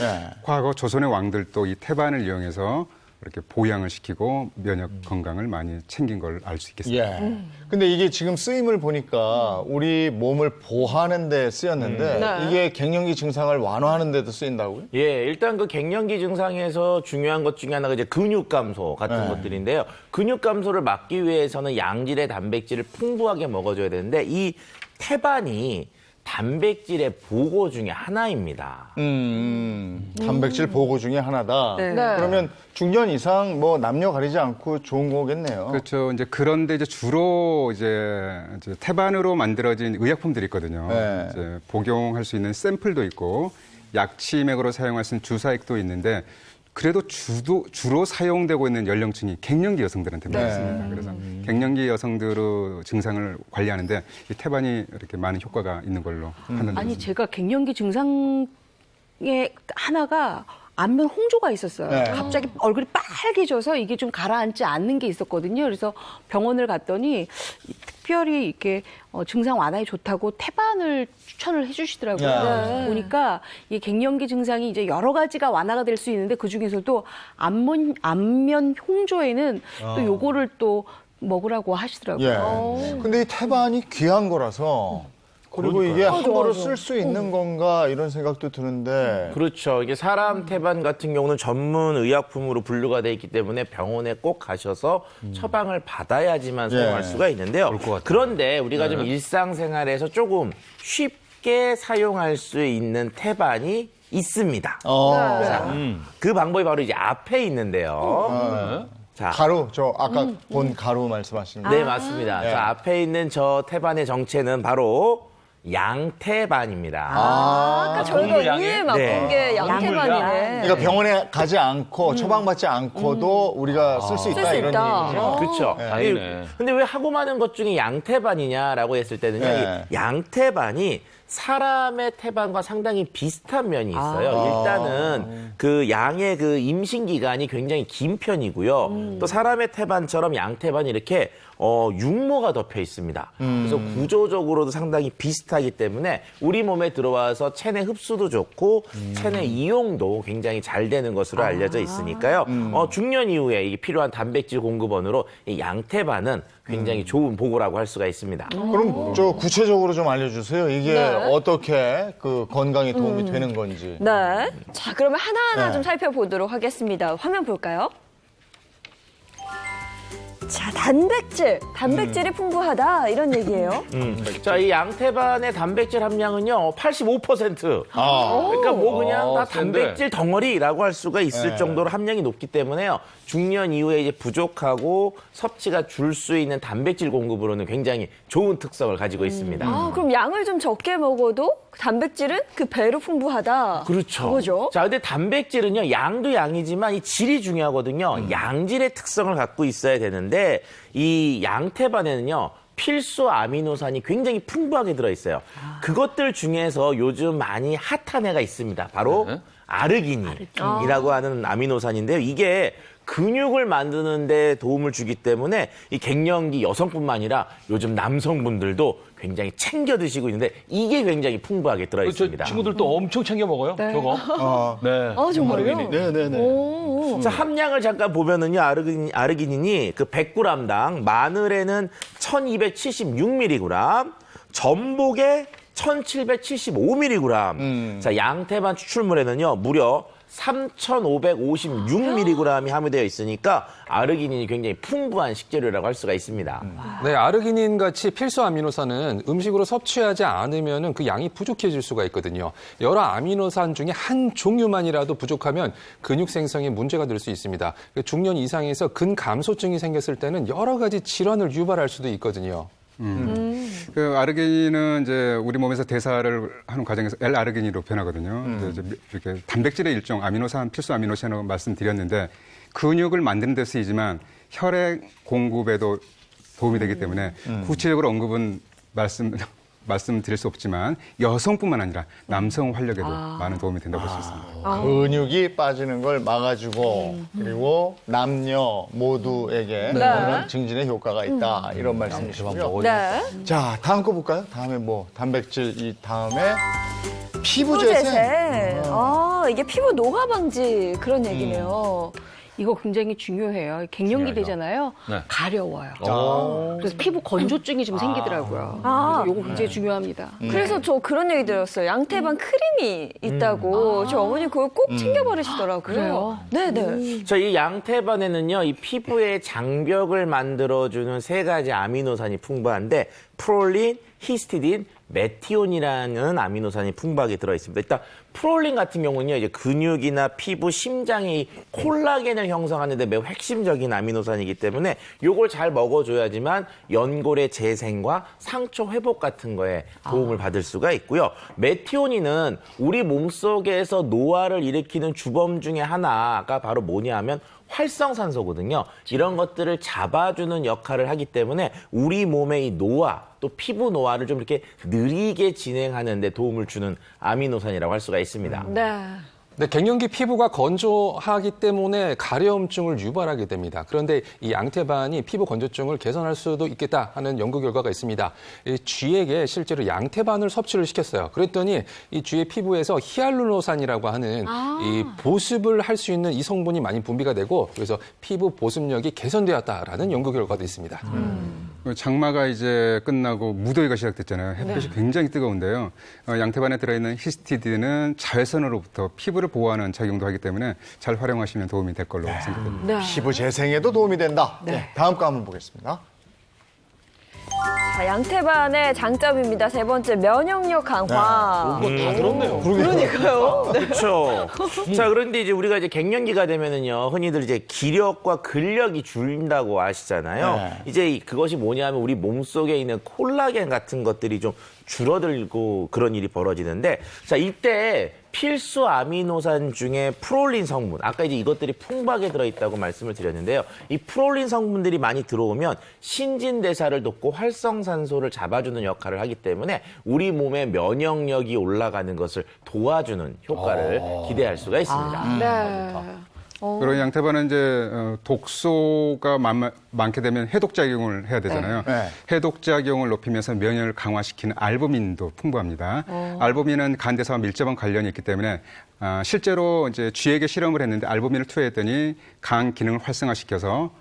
과거 조선의 왕들도 이 태반을 이용해서 이렇게 보양을 시키고 면역 건강을 많이 챙긴 걸 알 수 있겠습니다. 예. 근데 이게 지금 쓰임을 보니까 우리 몸을 보호하는 데 쓰였는데 이게 갱년기 증상을 완화하는 데도 쓰인다고요? 예, 일단 그 갱년기 증상에서 중요한 것 중에 하나가 이제 근육 감소 같은 것들인데요. 근육 감소를 막기 위해서는 양질의 단백질을 풍부하게 먹어줘야 되는데 이 태반이 단백질의 보고 중에 하나입니다. 단백질 보고 중에 하나다. 네. 그러면 중년 이상 뭐 남녀 가리지 않고 좋은 거겠네요. 그렇죠. 이제 그런데 이제 주로 이제 태반으로 만들어진 의약품들이 있거든요. 네. 이제 복용할 수 있는 샘플도 있고 약치맥으로 사용할 수 있는 주사액도 있는데 그래도 주로 사용되고 있는 연령층이 갱년기 여성들한테 많습니다. 그래서 갱년기 여성들의 증상을 관리하는데 이 태반이 이렇게 많은 효과가 있는 걸로 판단됩니다. 아니 제가 갱년기 증상에 하나가 안면 홍조가 있었어요. 네. 갑자기 얼굴이 빨개져서 이게 좀 가라앉지 않는 게 있었거든요. 그래서 병원을 갔더니 특별히 이렇게 증상 완화에 좋다고 태반을 추천을 해주시더라고요. 네. 보니까 이 갱년기 증상이 이제 여러 가지가 완화가 될 수 있는데 그 중에서도 안면 홍조에는 또 요거를 또 먹으라고 하시더라고요. 예. 근데 이 태반이 귀한 거라서 그리고 이게 함부로 쓸 수 있는 건가 이런 생각도 드는데 그렇죠. 이게 사람 태반 같은 경우는 전문 의약품으로 분류가 돼 있기 때문에 병원에 꼭 가셔서 처방을 받아야지만 사용할 수가 있는데요. 그런데 우리가 좀 일상생활에서 조금 쉽게 사용할 수 있는 태반이 있습니다. 자, 그 방법이 바로 이제 앞에 있는데요. 자, 가루, 저 아까 본 가루 말씀하시는 거. 네, 맞습니다. 자, 앞에 있는 저 태반의 정체는 바로 양태반입니다. 아까 저희가 동물양이? 우유에 맛본 게 양태반이네. 그러니까 병원에 가지 않고 처방받지 않고도 우리가 쓸 수 있다 쓸수 이런 있다. 얘기죠. 그렇죠. 다행이네. 근데 왜 하고 많은 것 중에 양태반이냐라고 했을 때는요. 네. 이 양태반이 사람의 태반과 상당히 비슷한 면이 있어요. 일단은 그 양의 그 임신 기간이 굉장히 긴 편이고요. 또 사람의 태반처럼 양태반이 이렇게 육모가 덮여 있습니다. 그래서 구조적으로도 상당히 비슷하기 때문에 우리 몸에 들어와서 체내 흡수도 좋고 체내 이용도 굉장히 잘 되는 것으로 알려져 있으니까요. 중년 이후에 이게 필요한 단백질 공급원으로 이 양태반은 굉장히 좋은 보고라고 할 수가 있습니다. 그럼 저 구체적으로 좀 알려주세요. 이게 어떻게 그 건강에 도움이 되는 건지. 네. 자, 그러면 하나하나 좀 살펴보도록 하겠습니다. 화면 볼까요? 자, 단백질이 풍부하다 이런 얘기예요. 자, 이 양태반의 단백질 함량은요, 85%. 그러니까 뭐 그냥 다 센데. 단백질 덩어리라고 할 수가 있을 정도로 함량이 높기 때문에요. 중년 이후에 이제 부족하고 섭취가 줄 수 있는 단백질 공급으로는 굉장히 좋은 특성을 가지고 있습니다. 아, 그럼 양을 좀 적게 먹어도 단백질은 그 배로 풍부하다. 그렇죠. 그거죠? 자, 근데 단백질은요, 양도 양이지만 이 질이 중요하거든요. 양질의 특성을 갖고 있어야 되는데, 이 양태반에는요, 필수 아미노산이 굉장히 풍부하게 들어있어요. 그것들 중에서 요즘 많이 핫한 애가 있습니다. 바로 아르기닌이라고 하는 아미노산인데요. 이게 근육을 만드는 데 도움을 주기 때문에 이 갱년기 여성뿐만 아니라 요즘 남성분들도 굉장히 챙겨 드시고 있는데 이게 굉장히 풍부하게 들어 있습니다. 저 친구들도 엄청 챙겨 먹어요. 저거. 네. 아, 정말요? 네네네. 오. 자, 함량을 잠깐 보면은요, 아르기닌이 그 100g당 마늘에는 1276mg, 전복에 1775mg. 자, 양태반 추출물에는요, 무려 3,556mg이 함유되어 있으니까 아르기닌이 굉장히 풍부한 식재료라고 할 수가 있습니다. 네, 아르기닌 같이 필수 아미노산은 음식으로 섭취하지 않으면 그 양이 부족해질 수가 있거든요. 여러 아미노산 중에 한 종류만이라도 부족하면 근육 생성에 문제가 될 수 있습니다. 중년 이상에서 근감소증이 생겼을 때는 여러 가지 질환을 유발할 수도 있거든요. 그 아르기닌은 이제 우리 몸에서 대사를 하는 과정에서 L-아르기닌으로 변하거든요. 이제 이렇게 단백질의 일종 아미노산, 필수 아미노산으로 말씀드렸는데 근육을 만드는 데 쓰이지만 혈액 공급에도 도움이 되기 때문에 구체적으로 언급은 말씀드릴 수 없지만 여성뿐만 아니라 남성 활력에도 많은 도움이 된다고 볼 수 있습니다. 근육이 빠지는 걸 막아주고 그리고 남녀 모두에게 그런 증진의 효과가 있다 이런 말씀이시고요. 네. 자, 다음 거 볼까요? 다음에 뭐 단백질 이 다음에 피부 피부재생. 재생. 아, 이게 피부 노화 방지 그런 얘기네요. 이거 굉장히 중요해요. 갱년기 되잖아요. 네. 가려워요. 그래서 피부 건조증이 좀 생기더라고요. 아. 그래서 이거 굉장히 중요합니다. 그래서 저 그런 얘기 들었어요. 양태반 크림이 있다고. 저 어머니 그걸 꼭 챙겨 버리시더라고요. 그래요? 네네. 자, 이 양태반에는요, 이 피부의 장벽을 만들어주는 세 가지 아미노산이 풍부한데, 프롤린, 히스티딘, 메티온이라는 아미노산이 풍부하게 들어있습니다. 일단 프롤린 같은 경우는요, 이제 근육이나 피부, 심장이 콜라겐을 형성하는 데 매우 핵심적인 아미노산이기 때문에 요걸 잘 먹어줘야지만 연골의 재생과 상처 회복 같은 거에 도움을 받을 수가 있고요. 메티오닌은 우리 몸속에서 노화를 일으키는 주범 중에 하나가 바로 뭐냐 하면 활성산소거든요. 이런 것들을 잡아주는 역할을 하기 때문에 우리 몸의 이 노화, 또 피부 노화를 좀 이렇게 느리게 진행하는 데 도움을 주는 아미노산이라고 할 수가 있습니다. 네. 네, 갱년기 피부가 건조하기 때문에 가려움증을 유발하게 됩니다. 그런데 이 양태반이 피부 건조증을 개선할 수도 있겠다 하는 연구 결과가 있습니다. 이 쥐에게 실제로 양태반을 섭취를 시켰어요. 그랬더니 이 쥐의 피부에서 히알루로산이라고 하는 이 보습을 할 수 있는 이 성분이 많이 분비가 되고 그래서 피부 보습력이 개선되었다라는 연구 결과도 있습니다. 장마가 이제 끝나고 무더위가 시작됐잖아요. 햇볕이 굉장히 뜨거운데요. 양태반에 들어있는 히스티딘은 자외선으로부터 피부를 보호하는 작용도 하기 때문에 잘 활용하시면 도움이 될 걸로 생각됩니다. 피부 재생에도 도움이 된다. 다음 거 한번 보겠습니다. 자, 양태반의 장점입니다. 세 번째, 면역력 강화. 이거 다 들었네요. 그러니까요. 그렇죠. 자, 그런데 이제 우리가 이제 갱년기가 되면은요, 흔히들 이제 기력과 근력이 줄인다고 아시잖아요. 네. 이제 그것이 뭐냐면 우리 몸 속에 있는 콜라겐 같은 것들이 좀 줄어들고 그런 일이 벌어지는데, 자, 이때 필수 아미노산 중에 프롤린 성분, 아까 이제 이것들이 풍부하게 들어있다고 말씀을 드렸는데요. 이 프롤린 성분들이 많이 들어오면 신진대사를 돕고 활성산소를 잡아주는 역할을 하기 때문에 우리 몸의 면역력이 올라가는 것을 도와주는 효과를 기대할 수가 있습니다. 네. 그리고 양태반은 이제 독소가 많게 되면 해독작용을 해야 되잖아요. 네. 해독작용을 높이면서 면역을 강화시키는 알부민도 풍부합니다. 알부민은 간대사와 밀접한 관련이 있기 때문에 실제로 이제 쥐에게 실험을 했는데 알부민을 투여했더니 간 기능을 활성화시켜서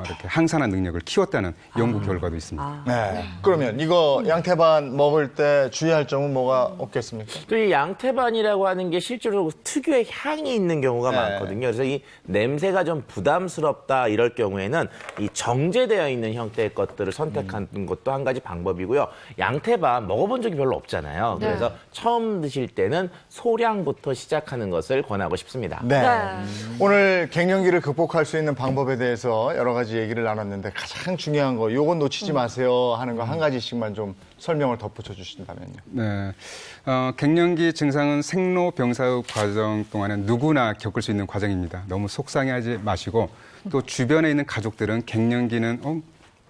이렇게 항산화 능력을 키웠다는 연구 결과도 있습니다. 네. 그러면 이거 양태반 먹을 때 주의할 점은 뭐가 없겠습니까? 또 이 양태반이라고 하는 게 실제로 특유의 향이 있는 경우가 네. 많거든요. 그래서 이 냄새가 좀 부담스럽다 이럴 경우에는 이 정제되어 있는 형태의 것들을 선택하는 것도 한 가지 방법이고요. 양태반 먹어본 적이 별로 없잖아요. 그래서 처음 드실 때는 소량부터 시작하는 것을 권하고 싶습니다. 네. 오늘 갱년기를 극복할 수 있는 방법에 대해서 여러 가지 얘기를 나눴는데 가장 중요한 거, 요건 놓치지 마세요 하는 거 한 가지씩만 좀 설명을 덧붙여 주신다면요. 네. 갱년기 증상은 생로병사의 과정 동안에 누구나 겪을 수 있는 과정입니다. 너무 속상해하지 마시고 또 주변에 있는 가족들은 갱년기는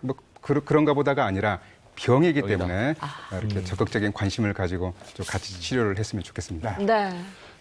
뭐 그런가 보다가 아니라 병이기 때문에 이렇게 적극적인 관심을 가지고 좀 같이 치료를 했으면 좋겠습니다. 네.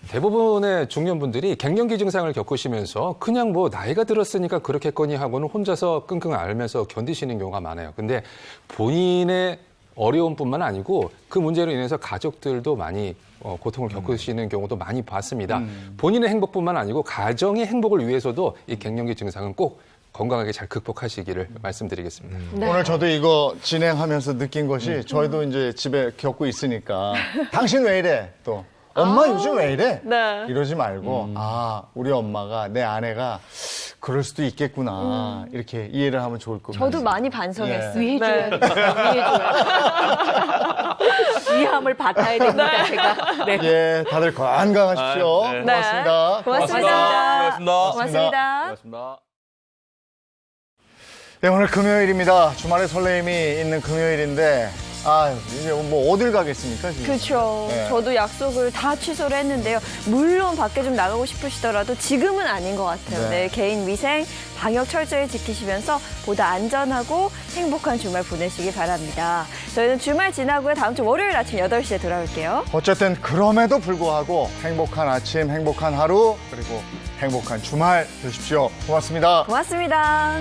대부분의 중년분들이 갱년기 증상을 겪으시면서 그냥 뭐 나이가 들었으니까 그렇겠거니 하고는 혼자서 끙끙 앓으면서 견디시는 경우가 많아요. 근데 본인의 어려움뿐만 아니고 그 문제로 인해서 가족들도 많이 고통을 겪으시는 경우도 많이 봤습니다. 본인의 행복뿐만 아니고 가정의 행복을 위해서도 이 갱년기 증상은 꼭 건강하게 잘 극복하시기를 말씀드리겠습니다. 오늘 저도 이거 진행하면서 느낀 것이 저희도 이제 집에 겪고 있으니까 당신 왜 이래? 또 엄마 요즘 왜 이래? 네. 이러지 말고 우리 엄마가 내 아내가 그럴 수도 있겠구나 이렇게 이해를 하면 좋을 것 같아요. 저도 많이 반성했어요. 위해줘야 돼요. 위해줘야 돼요. 위함을 받아야 됩니다, 제가. 네. 예, 다들 건강하십시오. 네. 고맙습니다. 고맙습니다. 고맙습니다. 고맙습니다. 네, 오늘 금요일입니다. 주말에 설레임이 있는 금요일인데 이제 뭐 어딜 가겠습니까? 지금? 그렇죠. 네. 저도 약속을 다 취소를 했는데요. 물론 밖에 좀 나가고 싶으시더라도 지금은 아닌 것 같아요. 네. 네, 개인 위생, 방역 철저히 지키시면서 보다 안전하고 행복한 주말 보내시기 바랍니다. 저희는 주말 지나고요. 다음 주 월요일 아침 8시에 돌아올게요. 어쨌든 그럼에도 불구하고 행복한 아침, 행복한 하루, 그리고 행복한 주말 되십시오. 고맙습니다. 고맙습니다.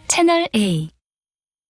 채널 A